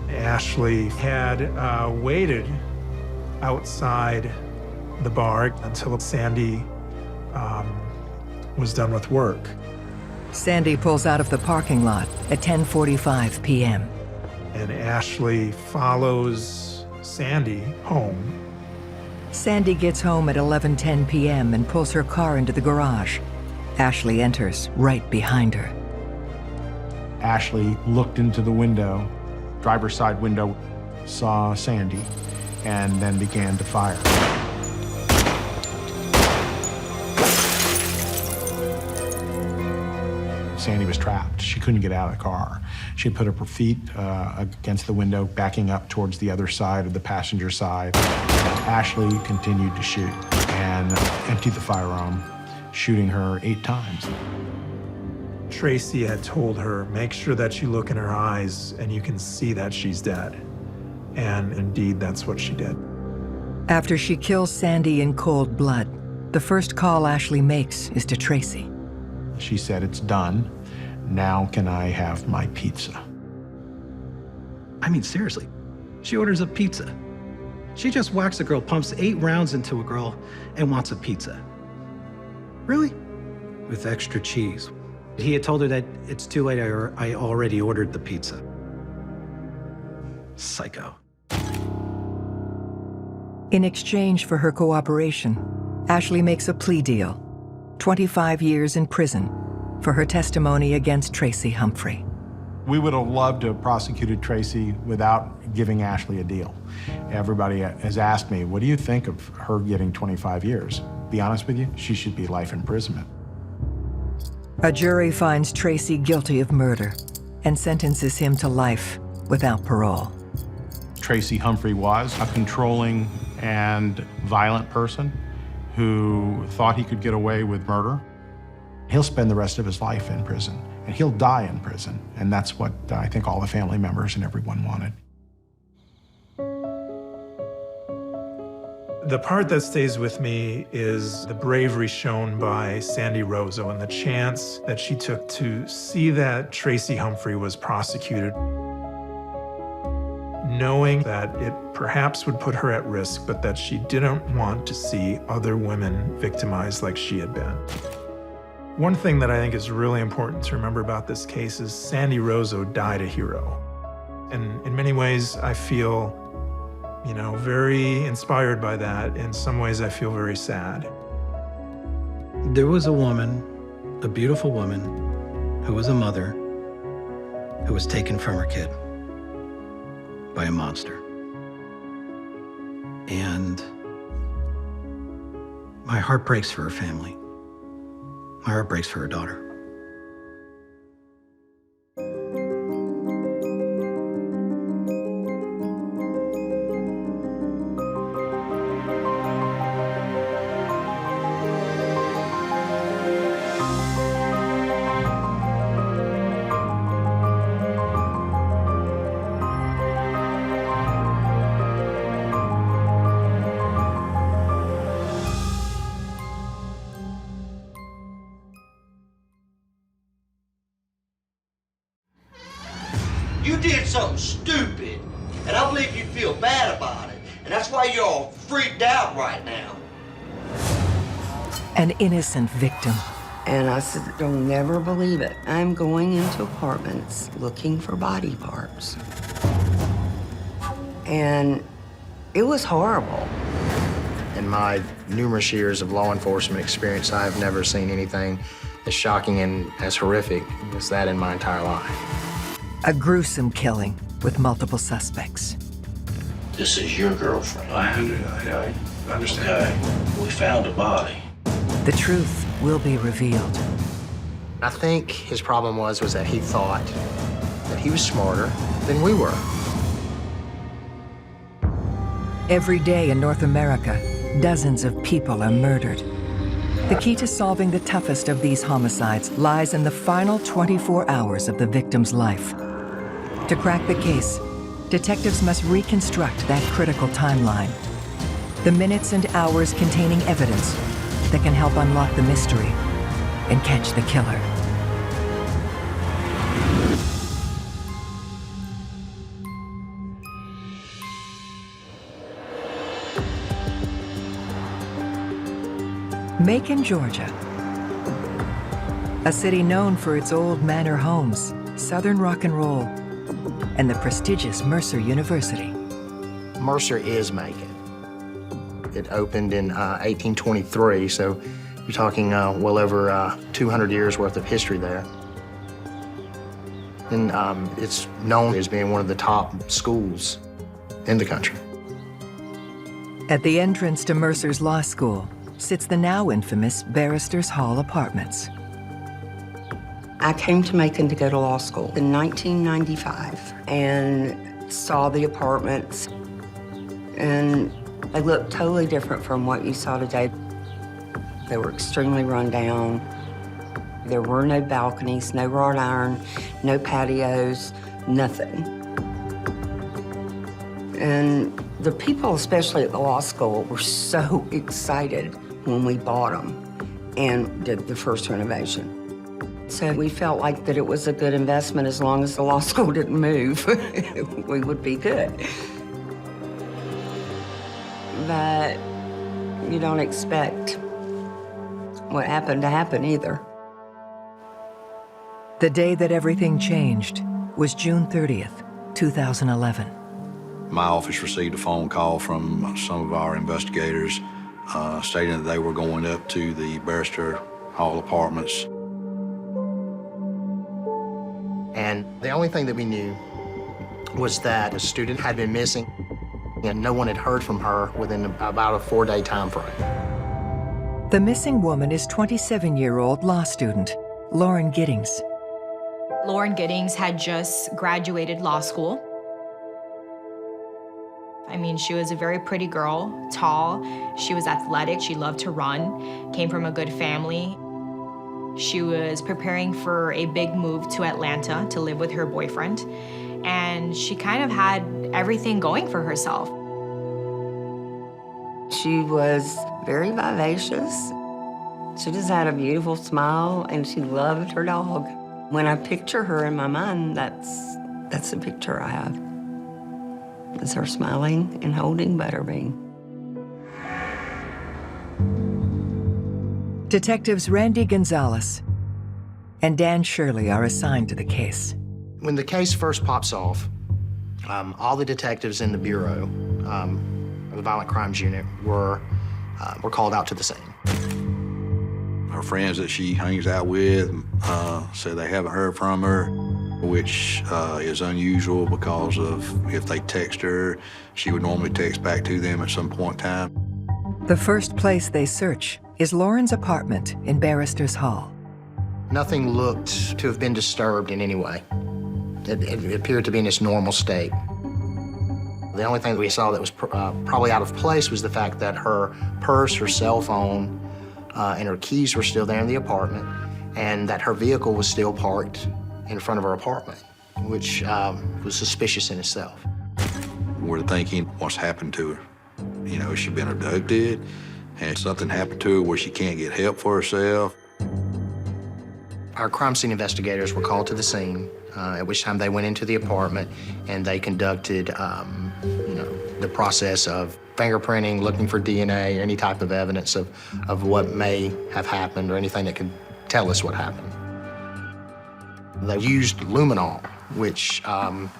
Ashley had waited outside the bar until Sandy was done with work. Sandy pulls out of the parking lot at 10:45 p.m. And Ashley follows Sandy home. Sandy gets home at 11:10 p.m. and pulls her car into the garage. Ashley enters right behind her. Ashley looked into the window, driver's side window, saw Sandy, and then began to fire. Sandy was trapped. She couldn't get out of the car. She had put up her feet against the window, backing up towards the other side of the passenger side. Ashley continued to shoot and emptied the firearm, shooting her 8 times. Tracy had told her, make sure that you look in her eyes and you can see that she's dead. And indeed, that's what she did. After she kills Sandy in cold blood, the first call Ashley makes is to Tracy. She said, "It's done. Now can I have my pizza?" I mean, seriously, she orders a pizza. She just whacks a girl, pumps 8 rounds into a girl, and wants a pizza. Really? With extra cheese. He had told her that it's too late, I already ordered the pizza. Psycho. In exchange for her cooperation, Ashley makes a plea deal, 25 years in prison for her testimony against Tracy Humphrey. We would have loved to have prosecuted Tracy without giving Ashley a deal. Everybody has asked me, what do you think of her getting 25 years? Be honest with you, she should be life imprisonment. A jury finds Tracy guilty of murder and sentences him to life without parole. Tracy Humphrey was a controlling and violent person who thought he could get away with murder. He'll spend the rest of his life in prison, and he'll die in prison. And that's what I think all the family members and everyone wanted. The part that stays with me is the bravery shown by Sandy Roso and the chance that she took to see that Tracy Humphrey was prosecuted, knowing that it perhaps would put her at risk, but that she didn't want to see other women victimized like she had been. One thing that I think is really important to remember about this case is Sandy Roso died a hero. And in many ways, I feel, very inspired by that. In some ways, I feel very sad. There was a woman, a beautiful woman, who was a mother, who was taken from her kid by a monster. And my heart breaks for her family. My heart breaks for her daughter. You did something stupid, and I believe you feel bad about it, and that's why you're all freaked out right now. An innocent victim. And I said, you'll never believe it. I'm going into apartments looking for body parts. And it was horrible. In my numerous years of law enforcement experience, I've never seen anything as shocking and as horrific as that in my entire life. A gruesome killing with multiple suspects. This is your girlfriend. I understand. Okay. We found a body. The truth will be revealed. I think his problem was that he thought that he was smarter than we were. Every day in North America, dozens of people are murdered. The key to solving the toughest of these homicides lies in the final 24 hours of the victim's life. To crack the case, detectives must reconstruct that critical timeline. The minutes and hours containing evidence that can help unlock the mystery and catch the killer. Macon, Georgia. A city known for its old manor homes, Southern rock and roll, and the prestigious Mercer University. Mercer is Macon. It opened in 1823, so you're talking well over 200 years worth of history there. And it's known as being one of the top schools in the country. At the entrance to Mercer's law school sits the now infamous Barristers Hall Apartments. I came to Macon to go to law school in 1995 and saw the apartments, and they looked totally different from what you saw today. They were extremely run down. There were no balconies, no wrought iron, no patios, nothing. And the people, especially at the law school, were so excited when we bought them and did the first renovation. So we felt like that it was a good investment as long as the law school didn't move. We would be good. that you don't expect what happened to happen either. The day that everything changed was June 30th, 2011. My office received a phone call from some of our investigators stating that they were going up to the Barrister Hall Apartments. And the only thing that we knew was that a student had been missing, and no one had heard from her within about a 4-day time frame. The missing woman is 27-year-old law student Lauren Giddings. Lauren Giddings had just graduated law school. I mean, she was a very pretty girl, tall. She was athletic. She loved to run, came from a good family. She was preparing for a big move to Atlanta to live with her boyfriend. And she kind of had everything going for herself. She was very vivacious. She just had a beautiful smile, and she loved her dog. When I picture her in my mind, that's the picture I have. It's her smiling and holding Butterbean. Detectives Randy Gonzalez and Dan Shirley are assigned to the case. When the case first pops off, all the detectives in the Bureau, the Violent Crimes Unit, were called out to the scene. Her friends that she hangs out with said they haven't heard from her, which is unusual because of if they text her, she would normally text back to them at some point in time. The first place they search is Lauren's apartment in Barrister's Hall. Nothing looked to have been disturbed in any way. It appeared to be in its normal state. The only thing that we saw that was probably out of place was the fact that her purse, her cell phone, and her keys were still there in the apartment, and that her vehicle was still parked in front of her apartment, which was suspicious in itself. We're thinking, what's happened to her? You know, has she been abducted? Has something happened to her where she can't get help for herself? Our crime scene investigators were called to the scene, at which time they went into the apartment and they conducted, the process of fingerprinting, looking for DNA, or any type of evidence of what may have happened or anything that could tell us what happened. They used luminol, which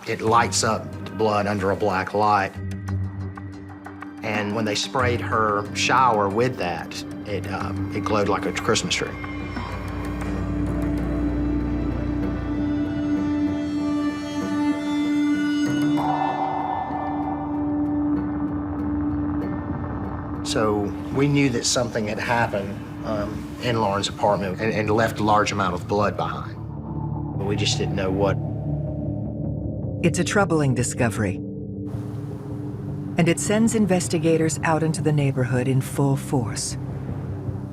it lights up the blood under a black light. And when they sprayed her shower with that, it glowed like a Christmas tree. So we knew that something had happened in Lauren's apartment and left a large amount of blood behind. But we just didn't know what. It's a troubling discovery, and it sends investigators out into the neighborhood in full force.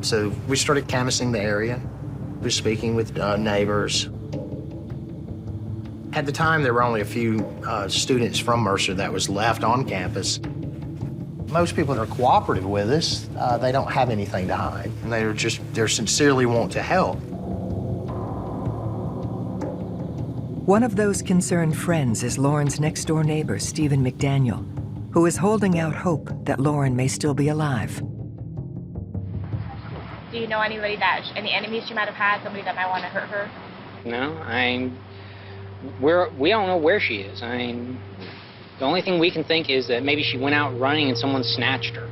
So we started canvassing the area. We were speaking with neighbors. At the time, there were only a few students from Mercer that was left on campus. Most people that are cooperative with us, they don't have anything to hide. And they're sincerely want to help. One of those concerned friends is Lauren's next-door neighbor, Stephen McDaniel, who is holding out hope that Lauren may still be alive. Do you know anybody any enemies she might have had, somebody that might want to hurt her? No, we don't know where she is. The only thing we can think is that maybe she went out running and someone snatched her.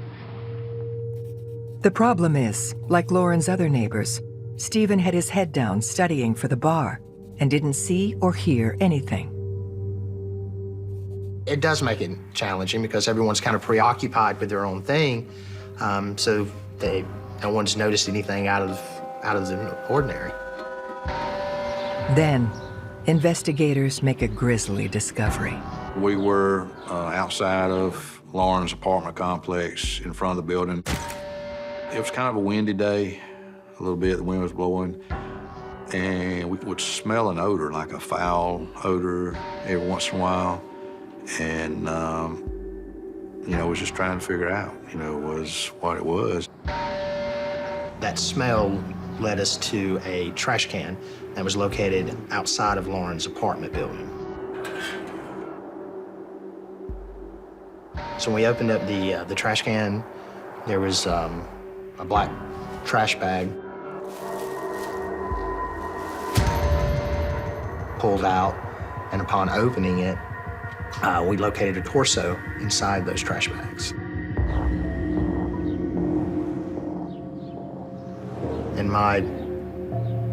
The problem is, like Lauren's other neighbors, Stephen had his head down studying for the bar and didn't see or hear anything. It does make it challenging because everyone's kind of preoccupied with their own thing, so no one's noticed anything out of the ordinary. Then, investigators make a grisly discovery. We were outside of Lauren's apartment complex in front of the building. It was kind of a windy day, a little bit, the wind was blowing, and we would smell an odor, like a foul odor every once in a while. And, was just trying to figure out, was what it was. That smell led us to a trash can that was located outside of Lauren's apartment building. So when we opened up the trash can, there was a black trash bag pulled out, and upon opening it, we located a torso inside those trash bags. In my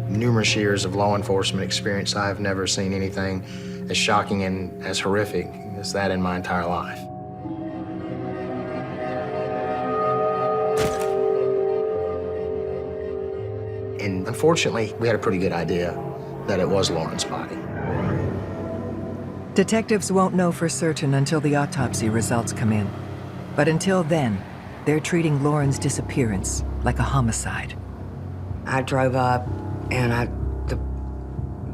numerous years of law enforcement experience, I have never seen anything as shocking and as horrific as that in my entire life. And unfortunately, we had a pretty good idea that it was Lauren's body. Detectives won't know for certain until the autopsy results come in. But until then, they're treating Lauren's disappearance like a homicide. I drove up and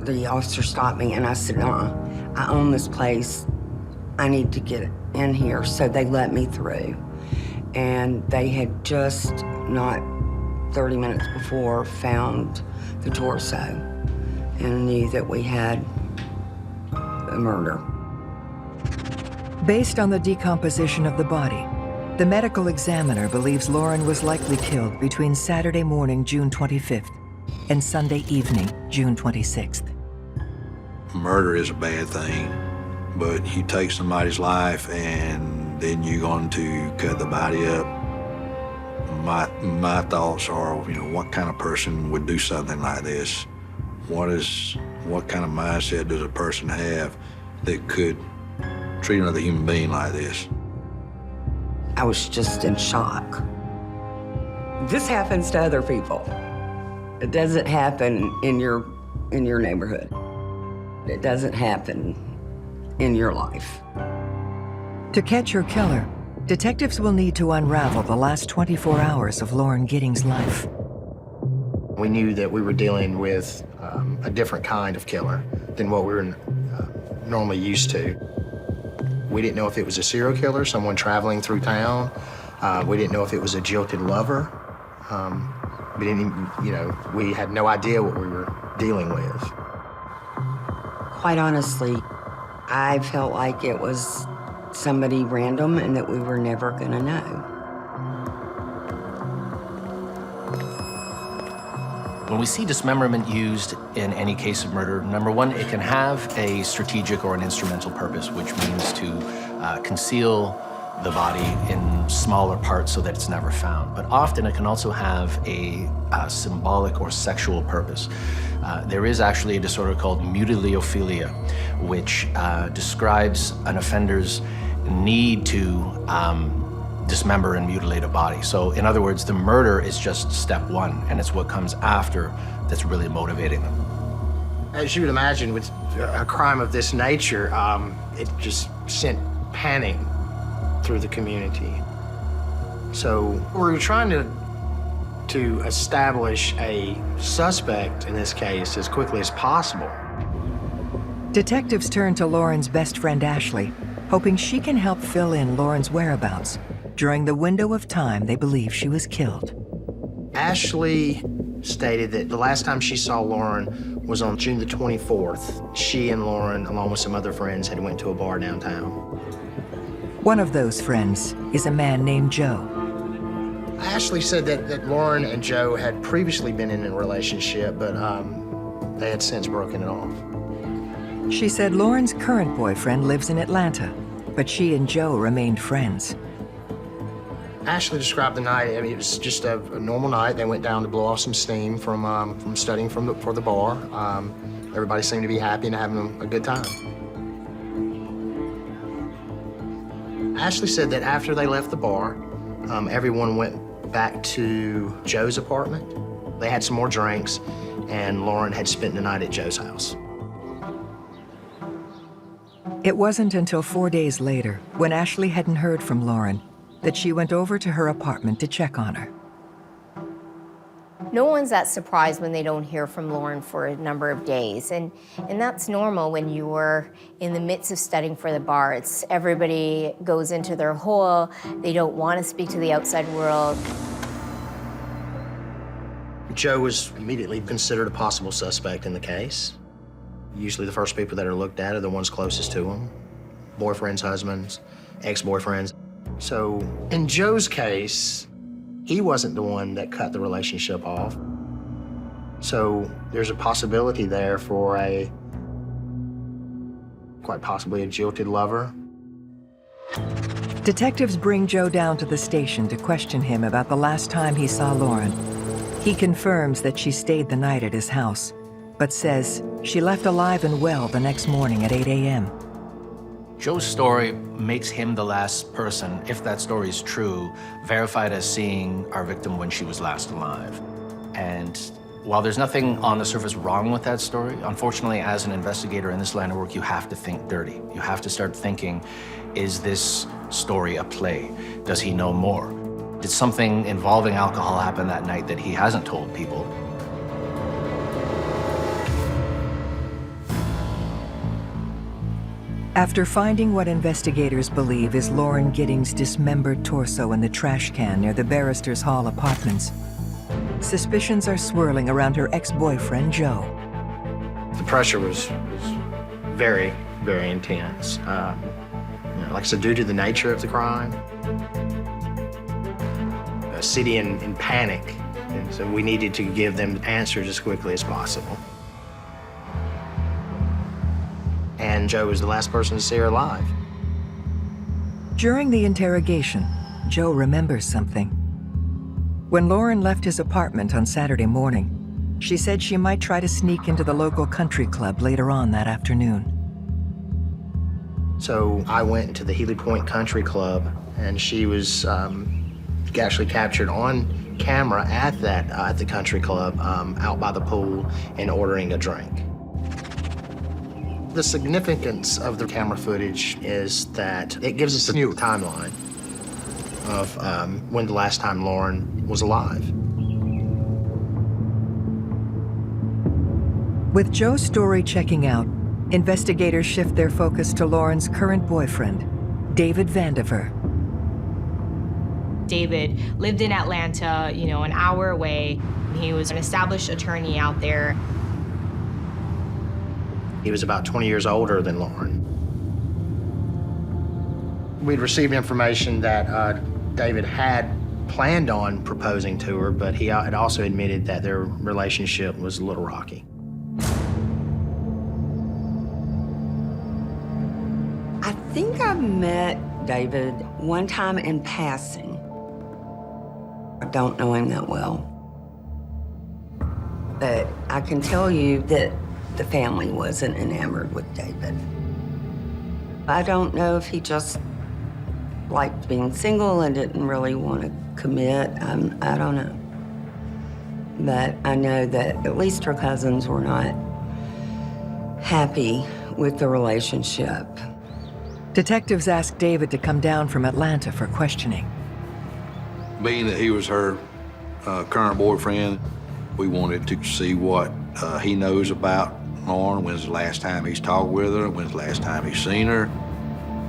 the officer stopped me and I said, I own this place. I need to get in here. So they let me through. And they had just not 30 minutes before found the torso and knew that we had a murder. Based on the decomposition of the body, the medical examiner believes Lauren was likely killed between Saturday morning, June 25th, and Sunday evening, June 26th. Murder is a bad thing, but you take somebody's life and then you're going to cut the body up. My thoughts are, what kind of person would do something like this? What kind of mindset does a person have that could treat another human being like this? I was just in shock. This happens to other people. It doesn't happen in your neighborhood. It doesn't happen in your life. To catch her killer, detectives will need to unravel the last 24 hours of Lauren Giddings' life. We knew that we were dealing with a different kind of killer than what we were normally used to. We didn't know if it was a serial killer, someone traveling through town. We didn't know if it was a jilted lover. We didn't even, we had no idea what we were dealing with. Quite honestly, I felt like it was somebody random and that we were never gonna know. When we see dismemberment used in any case of murder, number one, it can have a strategic or an instrumental purpose, which means to conceal the body in smaller parts so that it's never found. But often it can also have a symbolic or sexual purpose. There is actually a disorder called mutilophilia, which describes an offender's need to dismember and mutilate a body. So in other words, the murder is just step one, and it's what comes after that's really motivating them. As you would imagine, with a crime of this nature, it just sent panic through the community. So we're trying to establish a suspect in this case as quickly as possible. Detectives turn to Lauren's best friend, Ashley, hoping she can help fill in Lauren's whereabouts during the window of time they believe she was killed. Ashley stated that the last time she saw Lauren was on June the 24th. She and Lauren, along with some other friends, had went to a bar downtown. One of those friends is a man named Joe. Ashley said that Lauren and Joe had previously been in a relationship, but they had since broken it off. She said Lauren's current boyfriend lives in Atlanta, but she and Joe remained friends. Ashley described the night, it was just a normal night. They went down to blow off some steam from studying for the bar. Everybody seemed to be happy and having a good time. Ashley said that after they left the bar, everyone went back to Joe's apartment. They had some more drinks, and Lauren had spent the night at Joe's house. It wasn't until 4 days later, when Ashley hadn't heard from Lauren, that she went over to her apartment to check on her. No one's that surprised when they don't hear from Lauren for a number of days, and that's normal when you were in the midst of studying for the bar. It's everybody goes into their hole, they don't want to speak to the outside world. Joe was immediately considered a possible suspect in the case. Usually the first people that are looked at are the ones closest to him. Boyfriends, husbands, ex-boyfriends. So in Joe's case, he wasn't the one that cut the relationship off. So there's a possibility there for quite possibly a jilted lover. Detectives bring Joe down to the station to question him about the last time he saw Lauren. He confirms that she stayed the night at his house, but says she left alive and well the next morning at 8 a.m. Joe's story makes him the last person, if that story is true, verified as seeing our victim when she was last alive. And while there's nothing on the surface wrong with that story, unfortunately, as an investigator in this line of work, you have to think dirty. You have to start thinking, is this story a play? Does he know more? Did something involving alcohol happen that night that he hasn't told people? After finding what investigators believe is Lauren Giddings' dismembered torso in the trash can near the Barristers Hall apartments, suspicions are swirling around her ex-boyfriend, Joe. The pressure was very, very intense. Like I said, due to the nature of the crime, a city in panic, and so we needed to give them answers as quickly as possible. And Joe was the last person to see her alive. During the interrogation, Joe remembers something. When Lauren left his apartment on Saturday morning, she said she might try to sneak into the local country club later on that afternoon. So I went to the Healy Point Country Club, and she was actually captured on camera at the country club out by the pool and ordering a drink. The significance of the camera footage is that it gives us a new timeline of when the last time Lauren was alive. With Joe's story checking out, investigators shift their focus to Lauren's current boyfriend, David Vandiver. David lived in Atlanta, an hour away. He was an established attorney out there. He was about 20 years older than Lauren. We'd received information that David had planned on proposing to her, but he had also admitted that their relationship was a little rocky. I think I met David one time in passing. I don't know him that well. But I can tell you that the family wasn't enamored with David. I don't know if he just liked being single and didn't really want to commit. I don't know. But I know that at least her cousins were not happy with the relationship. Detectives asked David to come down from Atlanta for questioning. Being that he was her current boyfriend, we wanted to see what he knows about Lauren. When's the last time he's talked with her? When's the last time he's seen her?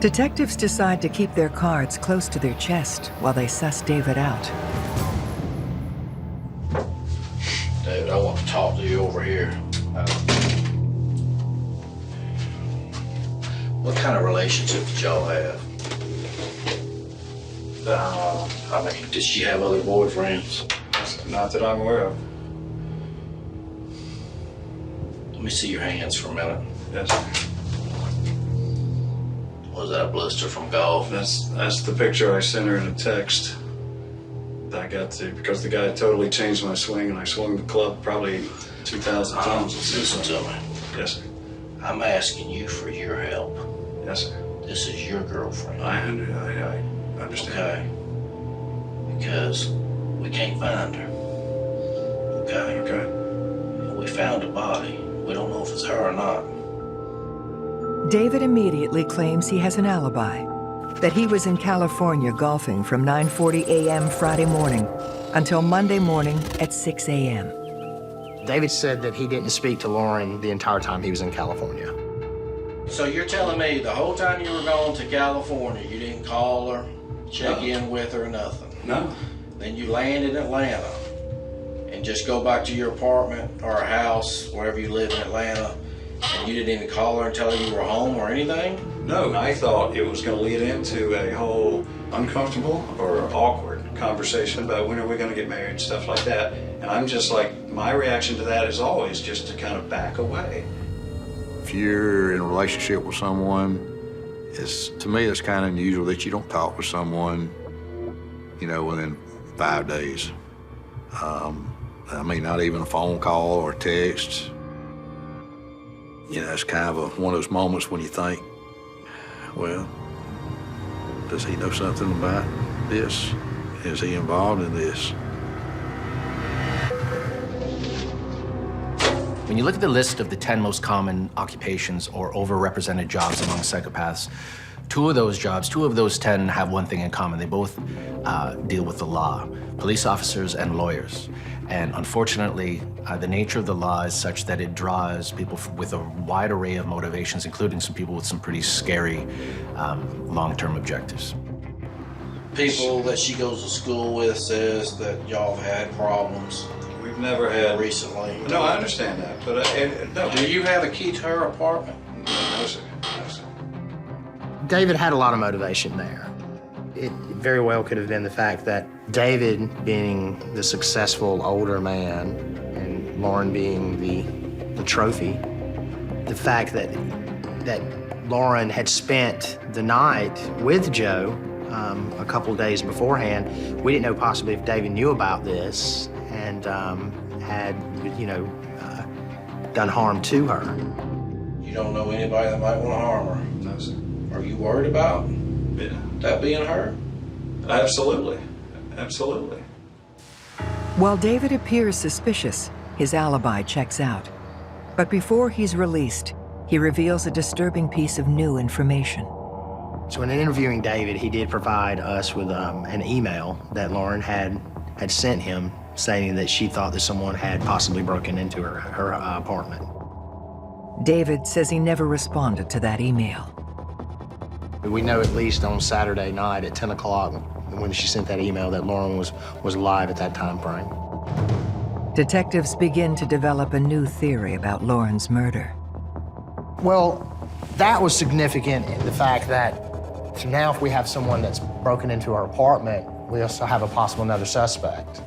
Detectives decide to keep their cards close to their chest while they suss David out. David, I want to talk to you over here. What kind of relationship did y'all have? Did she have other boyfriends? Not that I'm aware of. Let me see your hands for a minute. Yes. Was that a blister from golf? That's the picture I sent her in a text. I got to, because the guy totally changed my swing, and I swung the club probably 2,000 times. Listen to me. Yes, sir. I'm asking you for your help. Yes, sir. This is your girlfriend. I understand. Okay. Because we can't find her. Okay? Okay. We found a body. We don't know if it's her or not. David immediately claims he has an alibi, that he was in California golfing from 9:40 a.m. Friday morning until Monday morning at 6 a.m. David said that he didn't speak to Lauren the entire time he was in California. So you're telling me the whole time you were going to California, you didn't call her, check in with her, nothing? No. Then you land in Atlanta and just go back to your apartment or house, wherever you live in Atlanta, and you didn't even call her and tell her you were home or anything? No, I thought it was going to lead into a whole uncomfortable or awkward conversation about when are we going to get married, stuff like that. And I'm just like, my reaction to that is always just to kind of back away. If you're in a relationship with someone, to me, it's kind of unusual that you don't talk with someone, you know, within 5 days. I mean, not even a phone call or text. You know, it's kind of one of those moments when you think, well, does he know something about this? Is he involved in this? When you look at the list of the 10 most common occupations or overrepresented jobs among psychopaths, two of those 10 have one thing in common. They both deal with the law, police officers and lawyers. And unfortunately, the nature of the law is such that it draws people with a wide array of motivations, including some people with some pretty scary long-term objectives. People that she goes to school with says that y'all have had problems. We've never had recently. No, I understand that, but no. Do you have a key to her apartment? No, sir. No, sir. David had a lot of motivation there. It very well could have been the fact that David being the successful older man and Lauren being the trophy, the fact that Lauren had spent the night with Joe a couple days beforehand, we didn't know possibly if David knew about this and had, you know, done harm to her. You don't know anybody that might want to harm her? No, sir. Are you worried about that being her? Absolutely. Absolutely. While David appears suspicious, his alibi checks out. But before he's released, he reveals a disturbing piece of new information. So in interviewing David, he did provide us with an email that Lauren had sent him saying that she thought that someone had possibly broken into her apartment. David says he never responded to that email. We know at least on Saturday night at 10 o'clock when she sent that email that Lauren was alive at that time frame. Detectives begin to develop a new theory about Lauren's murder. Well, that was significant in the fact that now if we have someone that's broken into our apartment, we also have a possible another suspect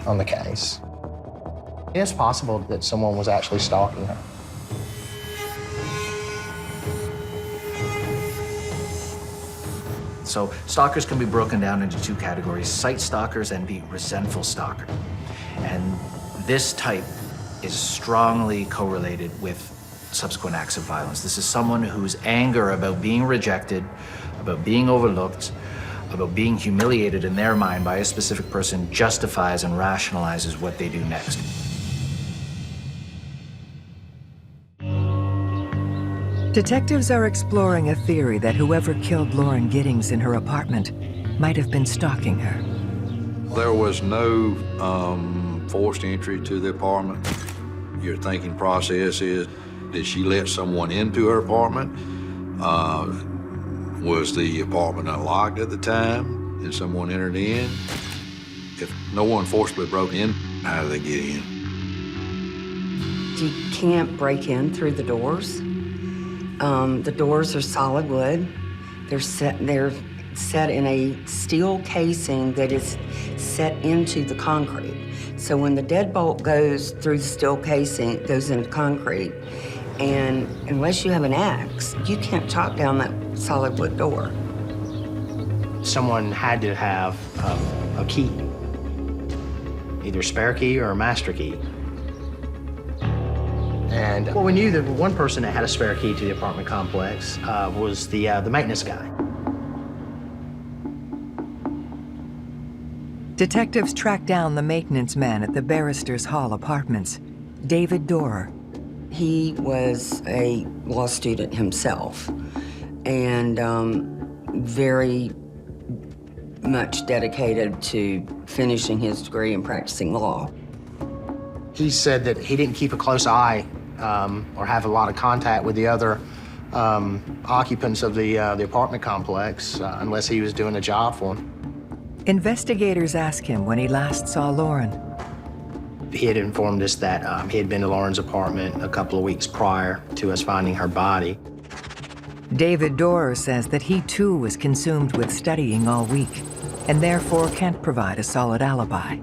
on the case. It's possible that someone was actually stalking her. So stalkers can be broken down into two categories, sight stalkers and the resentful stalker. And this type is strongly correlated with subsequent acts of violence. This is someone whose anger about being rejected, about being overlooked, about being humiliated in their mind by a specific person justifies and rationalizes what they do next. Detectives are exploring a theory that whoever killed Lauren Giddings in her apartment might have been stalking her. There was no forced entry to the apartment. Your thinking process is, did she let someone into her apartment? Was the apartment unlocked at the time and someone entered in? If no one forcibly broke in, how did they get in? You can't break in through the doors. The doors are solid wood. They're set in a steel casing that is set into the concrete. So when the deadbolt goes through the steel casing, it goes into concrete. And unless you have an axe, you can't chop down that solid wood door. Someone had to have a key, either a spare key or a master key. And well, we knew that one person that had a spare key to the apartment complex was the maintenance guy. Detectives track down the maintenance man at the Barristers Hall Apartments, David Dorer. He was a law student himself and very much dedicated to finishing his degree and practicing law. He said that he didn't keep a close eye or have a lot of contact with the other occupants of the apartment complex unless he was doing a job for them. Investigators ask him when he last saw Lauren. He had informed us that he had been to Lauren's apartment a couple of weeks prior to us finding her body. David Dorer says that he too was consumed with studying all week and therefore can't provide a solid alibi.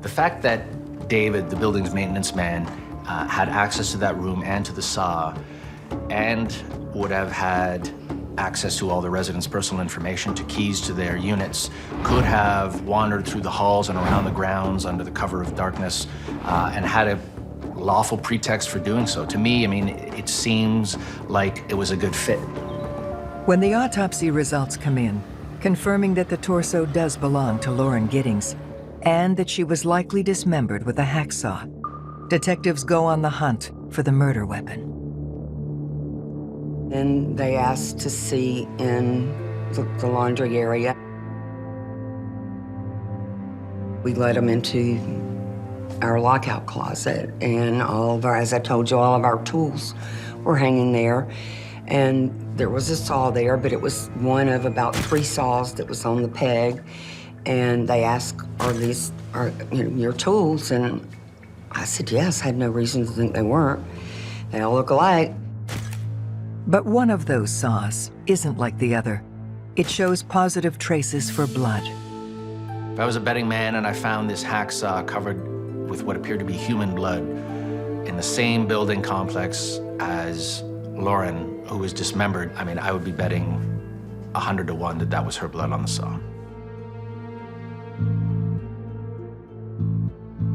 The fact that David, the building's maintenance man, had access to that room and to the saw and would have had access to all the residents' personal information, to keys to their units, could have wandered through the halls and around the grounds under the cover of darkness and had a lawful pretext for doing so. To me, I mean, it seems like it was a good fit. When the autopsy results come in, confirming that the torso does belong to Lauren Giddings and that she was likely dismembered with a hacksaw, detectives go on the hunt for the murder weapon. And they asked to see in the laundry area. We let them into our lockout closet, and all of our, as I told you, all of our tools were hanging there. And there was a saw there, but it was one of about 3 saws that was on the peg. And they asked, are these your tools? And I said, yes. I had no reason to think they weren't. They all look alike. But one of those saws isn't like the other. It shows positive traces for blood. If I was a betting man and I found this hacksaw covered with what appeared to be human blood in the same building complex as Lauren, who was dismembered, I mean, I would be betting 100 to 1 that that was her blood on the saw.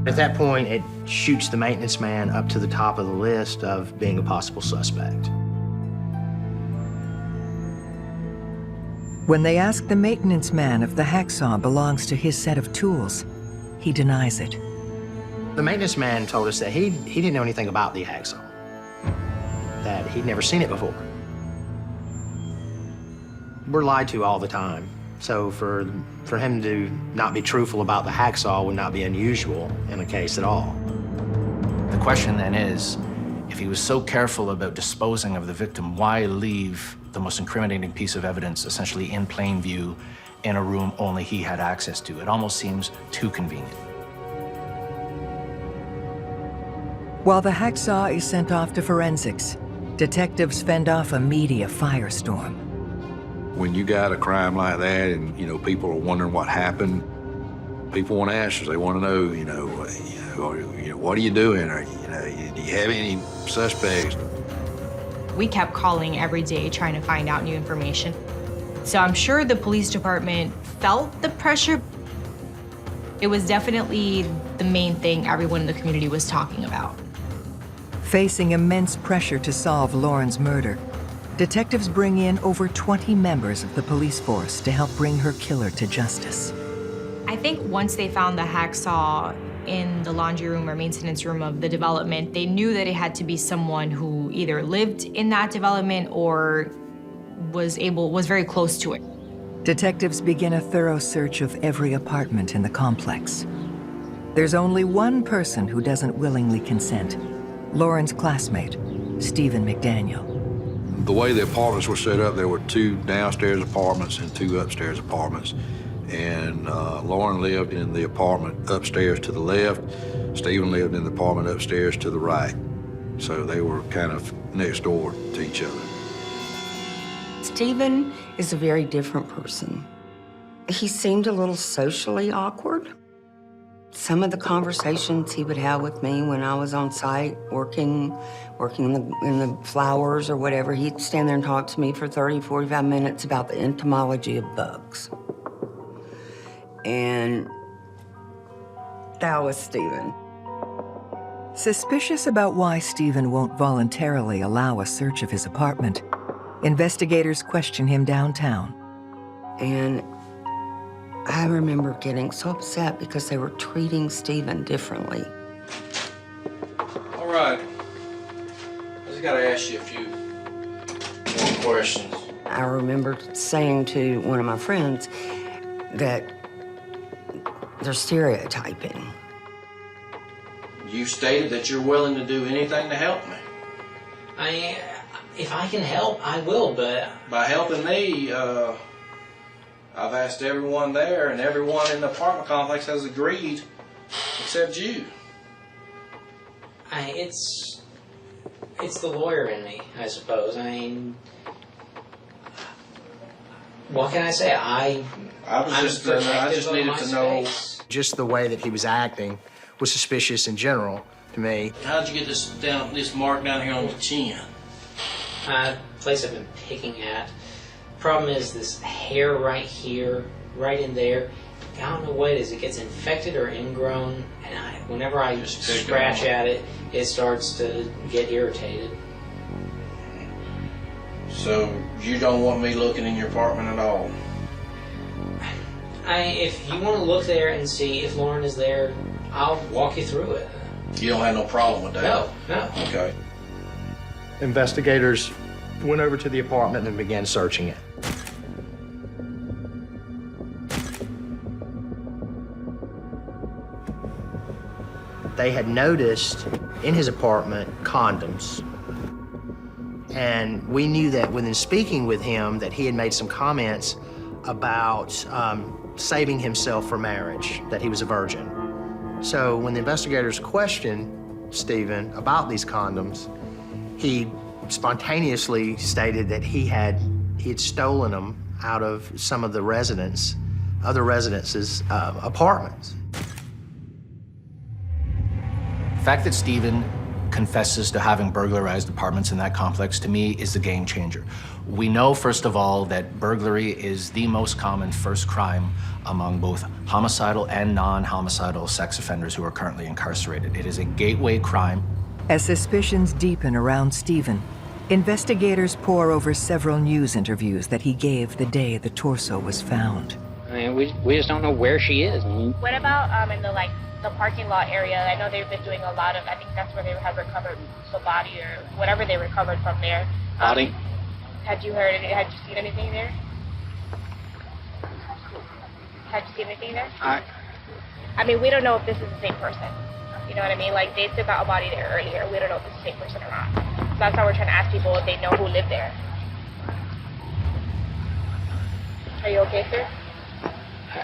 At that point, it shoots the maintenance man up to the top of the list of being a possible suspect. When they ask the maintenance man if the hacksaw belongs to his set of tools, he denies it. The maintenance man told us that he didn't know anything about the hacksaw, that he'd never seen it before. We're lied to all the time, so for him to not be truthful about the hacksaw would not be unusual in a case at all. The question then is, if he was so careful about disposing of the victim, why leave the most incriminating piece of evidence essentially in plain view in a room only he had access to? It almost seems too convenient. While the hacksaw is sent off to forensics, detectives fend off a media firestorm. When you got a crime like that and, people are wondering what happened, people want answers. They want to know, what are you doing? Or, do you have any suspects? We kept calling every day trying to find out new information. So I'm sure the police department felt the pressure. It was definitely the main thing everyone in the community was talking about. Facing immense pressure to solve Lauren's murder, detectives bring in over 20 members of the police force to help bring her killer to justice. I think once they found the hacksaw in the laundry room or maintenance room of the development, they knew that it had to be someone who either lived in that development or was very close to it. Detectives begin a thorough search of every apartment in the complex. There's only one person who doesn't willingly consent: Lauren's classmate, Stephen McDaniel. The way the apartments were set up, there were 2 downstairs apartments and 2 upstairs apartments. And Lauren lived in the apartment upstairs to the left. Stephen lived in the apartment upstairs to the right. So they were kind of next door to each other. Stephen is a very different person. He seemed a little socially awkward. Some of the conversations he would have with me when I was on site working in the flowers or whatever, he'd stand there and talk to me for 30, 45 minutes about the entomology of bugs. And that was Stephen. Suspicious about why Stephen won't voluntarily allow a search of his apartment, investigators question him downtown. And I remember getting so upset because they were treating Stephen differently. All right. I just gotta ask you a few more questions. I remember saying to one of my friends that they're stereotyping. You stated that you're willing to do anything to help me. If I can help, I will, but... By helping me, I've asked everyone there, and everyone in the apartment complex has agreed, except you. It's the lawyer in me, I suppose. What can I say? I just needed to know. Just the way that he was acting was suspicious in general to me. How'd you get this mark down here on the chin? Place I've been picking at. Problem is this hair right here, right in there. I don't know what it is. It gets infected or ingrown, and whenever I just scratch at it, it starts to get irritated. So you don't want me looking in your apartment at all? If you want to look there and see if Lauren is there, I'll walk you through it. You don't have no problem with that? No. Okay. Investigators went over to the apartment and began searching it. They had noticed in his apartment condoms. And we knew that within speaking with him that he had made some comments about saving himself for marriage, that he was a virgin. So when the investigators questioned Stephen about these condoms, he spontaneously stated that he had stolen them out of some of the other residences' apartments. The fact that Stephen confesses to having burglarized apartments in that complex, to me, is the game changer. We know, first of all, that burglary is the most common first crime among both homicidal and non-homicidal sex offenders who are currently incarcerated. It is a gateway crime. As suspicions deepen around Stephen, investigators pore over several news interviews that he gave the day the torso was found. I mean, we just don't know where she is. What about in the parking lot area? I know they've been doing a lot of, I think that's where they have recovered the body or whatever they recovered from there. Body? Had you seen anything there? Had you seen anything there? I mean, we don't know if this is the same person. You know what I mean? Like, they still got a body there earlier. We don't know if it's the same person or not. So that's why we're trying to ask people if they know who lived there. Are you okay, sir?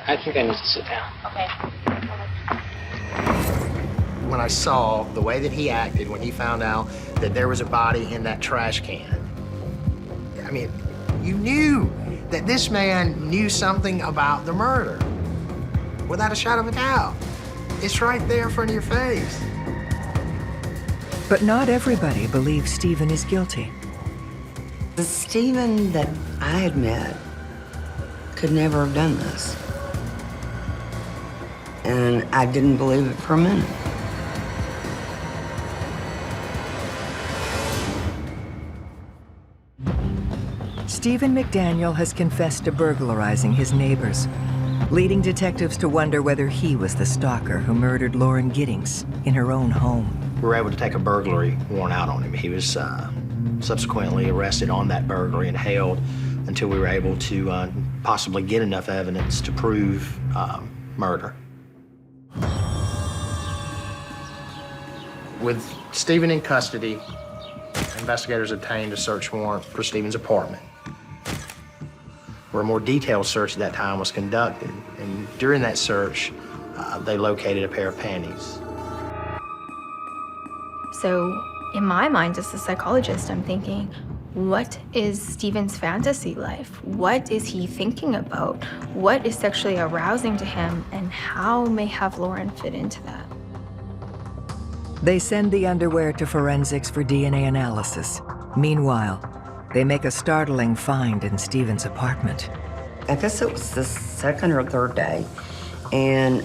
I think I need to sit down. Okay. When I saw the way that he acted when he found out that there was a body in that trash can, I mean, you knew that this man knew something about the murder, without a shadow of a doubt. It's right there in front of your face. But not everybody believes Stephen is guilty. The Stephen that I had met could never have done this. And I didn't believe it for a minute. Stephen McDaniel has confessed to burglarizing his neighbors, leading detectives to wonder whether he was the stalker who murdered Lauren Giddings in her own home. We were able to take a burglary warrant out on him. He was subsequently arrested on that burglary and held until we were able to possibly get enough evidence to prove murder. With Stephen in custody, investigators obtained a search warrant for Stephen's apartment, where a more detailed search at that time was conducted. And during that search, they located a pair of panties. So in my mind, as a psychologist, I'm thinking, what is Stephen's fantasy life? What is he thinking about? What is sexually arousing to him, and how may have Lauren fit into that? They send the underwear to forensics for DNA analysis. Meanwhile, they make a startling find in Stephen's apartment. I guess it was the second or third day, and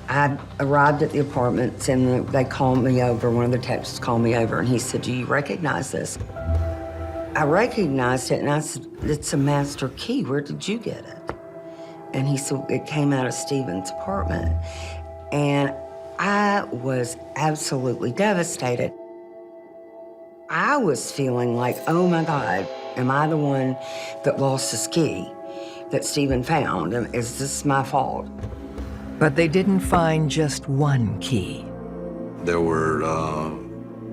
I arrived at the apartments, and they called me over. One of the detectives called me over, and he said, "Do you recognize this?" I recognized it, and I said, "It's a master key. Where did you get it?" And he said, "It came out of Stephen's apartment." And I was absolutely devastated. I was feeling like, oh my God, am I the one that lost his key that Stephen found? And is this my fault? But they didn't find just one key. There were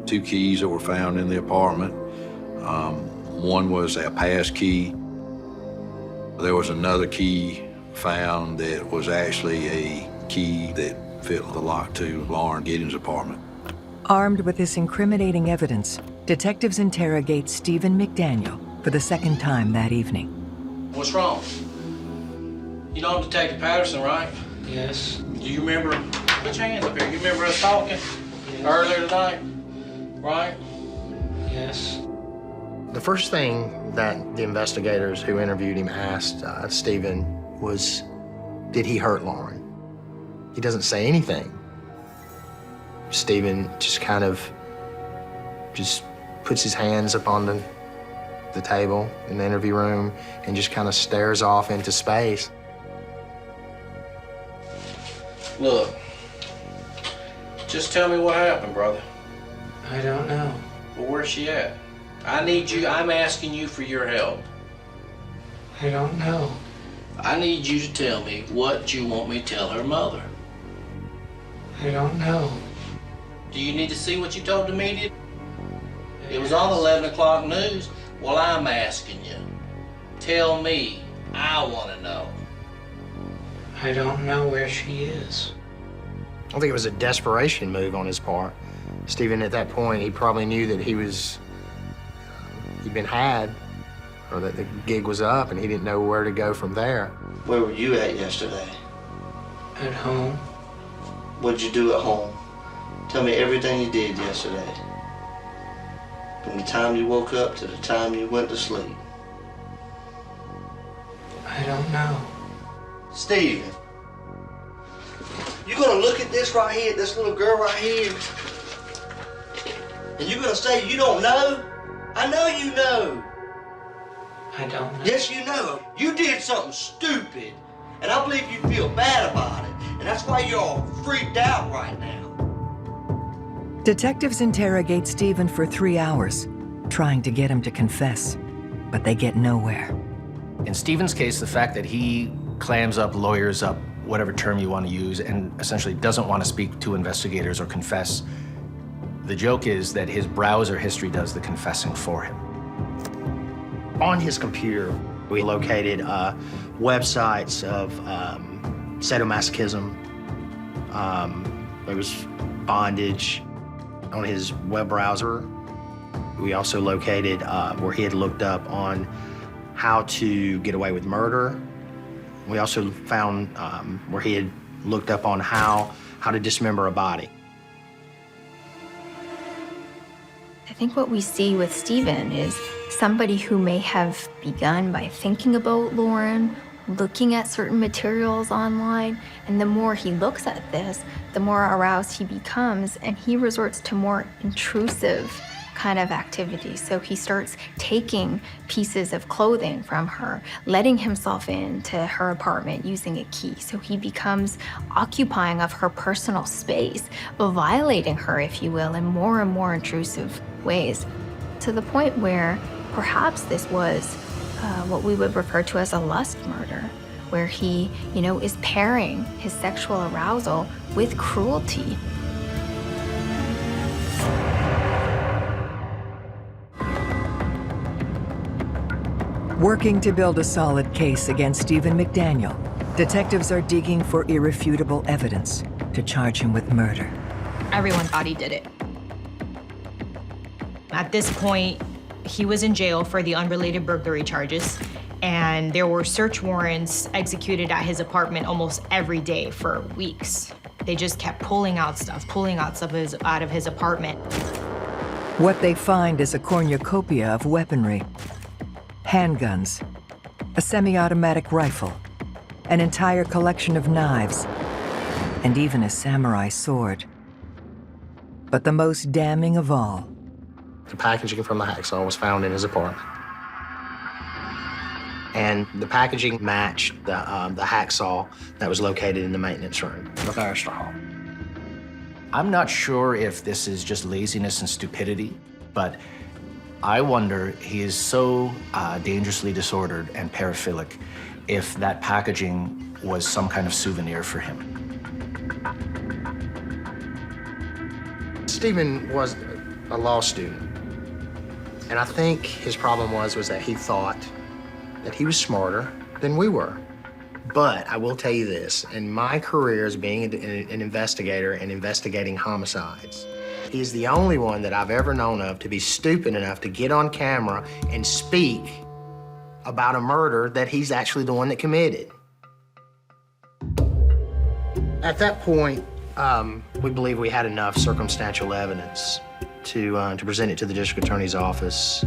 2 keys that were found in the apartment. One was a pass key. There was another key found that was actually a key that fit the lock to Lauren Giddings' apartment. Armed with this incriminating evidence, detectives interrogate Stephen McDaniel for the second time that evening. What's wrong? You know Detective Patterson, right? Yes. Do you remember, put your hands up here, you remember us talking earlier tonight, right? Yes. The first thing that the investigators who interviewed him asked Stephen was, did he hurt Lauren? He doesn't say anything. Stephen just kind of just puts his hands up on the table in the interview room and just kind of stares off into space. Look, just tell me what happened, brother. I don't know. Well, where's she at? I'm asking you for your help. I don't know. I need you to tell me what you want me to tell her mother. I don't know. Do you need to see what you told the media? It was on the 11 o'clock news. Well, I'm asking you. Tell me. I want to know. I don't know where she is. I think it was a desperation move on his part. Stephen, at that point, he probably knew that he'd been had, or that the gig was up, and he didn't know where to go from there. Where were you at yesterday? At home. What'd you do at home? Tell me everything you did yesterday. From the time you woke up to the time you went to sleep. I don't know. Stephen, you gonna look at this right here, this little girl right here, and you're gonna say you don't know? I know you know. I don't know. Yes, you know. You did something stupid, and I believe you feel bad about it, and that's why you're all freaked out right now. Detectives interrogate Stephen for 3 hours, trying to get him to confess, but they get nowhere. In Stephen's case, the fact that he clams up, lawyers up, whatever term you want to use, and essentially doesn't want to speak to investigators or confess, the joke is that his browser history does the confessing for him. On his computer, we located websites of sadomasochism. There was bondage on his web browser. We also located where he had looked up on how to get away with murder. We also found where he had looked up on how to dismember a body. I think what we see with Stephen is somebody who may have begun by thinking about Lauren, looking at certain materials online, and the more he looks at this, the more aroused he becomes, and he resorts to more intrusive kind of activities. So he starts taking pieces of clothing from her, letting himself into her apartment using a key. So he becomes occupying of her personal space, violating her, if you will, in more and more intrusive ways, to the point where perhaps this was what we would refer to as a lust murder, where he, is pairing his sexual arousal with cruelty. Working to build a solid case against Stephen McDaniel, detectives are digging for irrefutable evidence to charge him with murder. Everyone thought he did it. At this point, he was in jail for the unrelated burglary charges, and there were search warrants executed at his apartment almost every day for weeks. They just kept pulling out stuff out of his apartment. What they find is a cornucopia of weaponry. Handguns, a semi-automatic rifle, an entire collection of knives, and even a samurai sword. But the most damning of all, the packaging from the hacksaw was found in his apartment. And the packaging matched the hacksaw that was located in the maintenance room of Barrister Hall. I'm not sure if this is just laziness and stupidity, but I wonder he is so dangerously disordered and paraphilic if that packaging was some kind of souvenir for him. Stephen was a law student, and I think his problem was that he thought that he was smarter than we were. But I will tell you this, in my career as being an investigator and investigating homicides, he's the only one that I've ever known of to be stupid enough to get on camera and speak about a murder that he's actually the one that committed. At that point, we believe we had enough circumstantial evidence to present it to the district attorney's office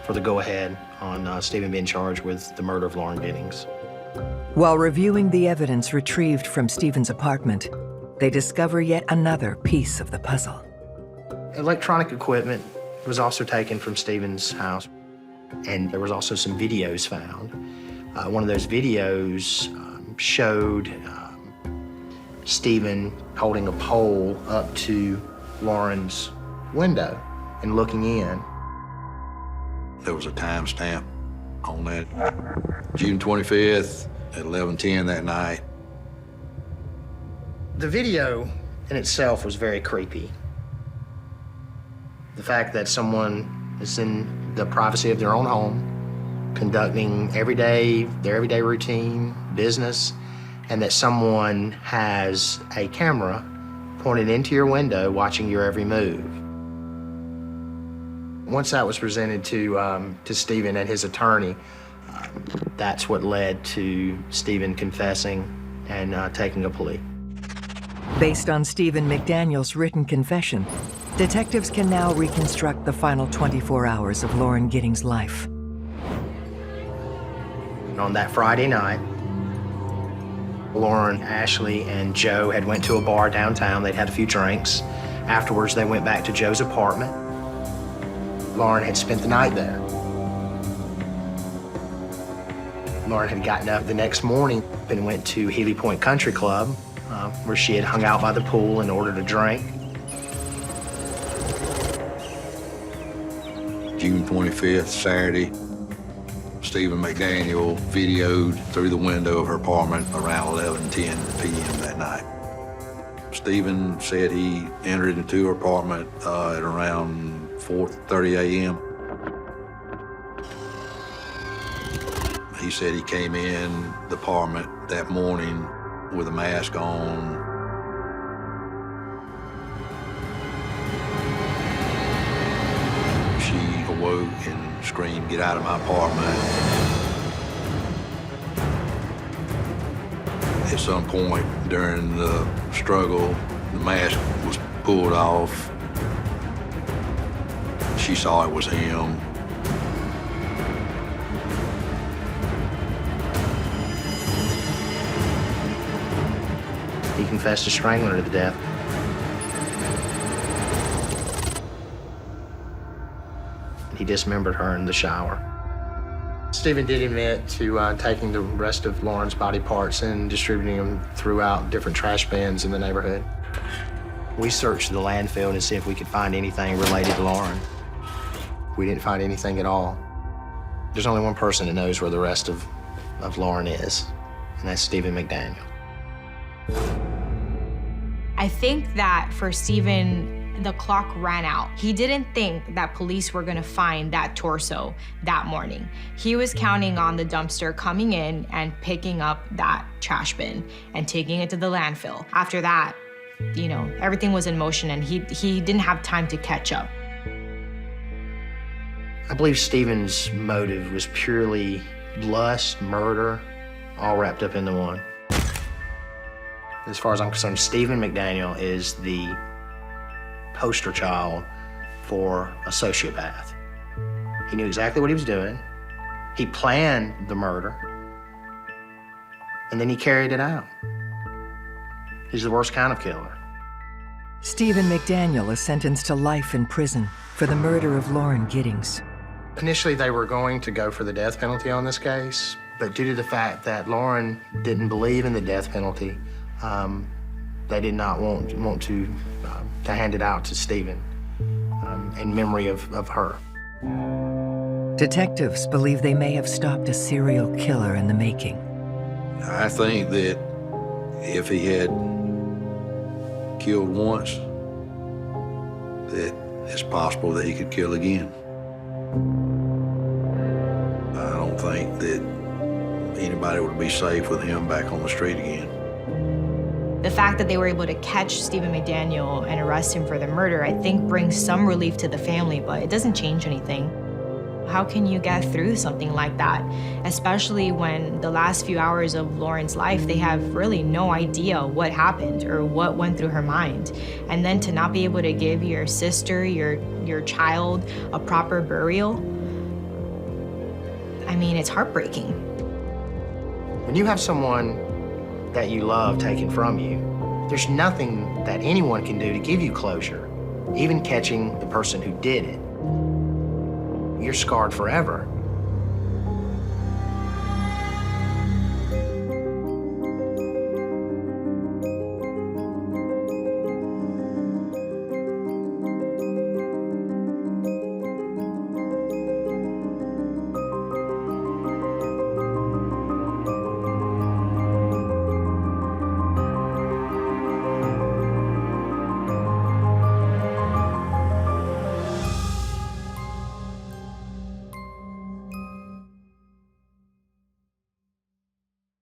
for the go-ahead on Stephen being charged with the murder of Lauren Giddings. While reviewing the evidence retrieved from Stephen's apartment, they discover yet another piece of the puzzle. Electronic equipment was also taken from Stephen's house, and there was also some videos found. One of those videos showed Stephen holding a pole up to Lauren's window and looking in. There was a timestamp on that. June 25th at 11:10 that night. The video in itself was very creepy. The fact that someone is in the privacy of their own home, conducting their everyday routine, business, and that someone has a camera pointed into your window watching your every move. Once that was presented to Stephen and his attorney, that's what led to Stephen confessing and taking a plea. Based on Stephen McDaniel's written confession, detectives can now reconstruct the final 24 hours of Lauren Giddings' life. And on that Friday night, Lauren, Ashley, and Joe had went to a bar downtown. They'd had a few drinks. Afterwards, they went back to Joe's apartment. Lauren had spent the night there. Lauren had gotten up the next morning and went to Healy Point Country Club, where she had hung out by the pool and ordered a drink. June 25th, Saturday, Stephen McDaniel videoed through the window of her apartment around 11:10 p.m. that night. Stephen said he entered into her apartment at around 4:30 a.m. He said he came in the apartment that morning with a mask on. She awoke and screamed, "Get out of my apartment." At some point during the struggle, the mask was pulled off. She saw it was him. He confessed to strangling her to death. He dismembered her in the shower. Stephen did admit to taking the rest of Lauren's body parts and distributing them throughout different trash bins in the neighborhood. We searched the landfill to see if we could find anything related to Lauren. We didn't find anything at all. There's only one person that knows where the rest of Lauren is, and that's Stephen McDaniel. I think that for Stephen, the clock ran out. He didn't think that police were gonna find that torso that morning. He was counting on the dumpster coming in and picking up that trash bin and taking it to the landfill. After that, you know, everything was in motion and he didn't have time to catch up. I believe Stephen's motive was purely lust, murder, all wrapped up into one. As far as I'm concerned, Stephen McDaniel is the poster child for a sociopath. He knew exactly what he was doing. He planned the murder, and then he carried it out. He's the worst kind of killer. Stephen McDaniel is sentenced to life in prison for the murder of Lauren Giddings. Initially, they were going to go for the death penalty on this case, but due to the fact that Lauren didn't believe in the death penalty, they did not want to hand it out to Stephen in memory of her. Detectives believe they may have stopped a serial killer in the making. I think that if he had killed once, that it's possible that he could kill again. I don't think that anybody would be safe with him back on the street again. The fact that they were able to catch Stephen McDaniel and arrest him for the murder, I think brings some relief to the family, but it doesn't change anything. How can you get through something like that? Especially when the last few hours of Lauren's life, they have really no idea what happened or what went through her mind. And then to not be able to give your sister, your child, a proper burial, I mean, it's heartbreaking. When you have someone that you love taken from you, there's nothing that anyone can do to give you closure, even catching the person who did it. You're scarred forever.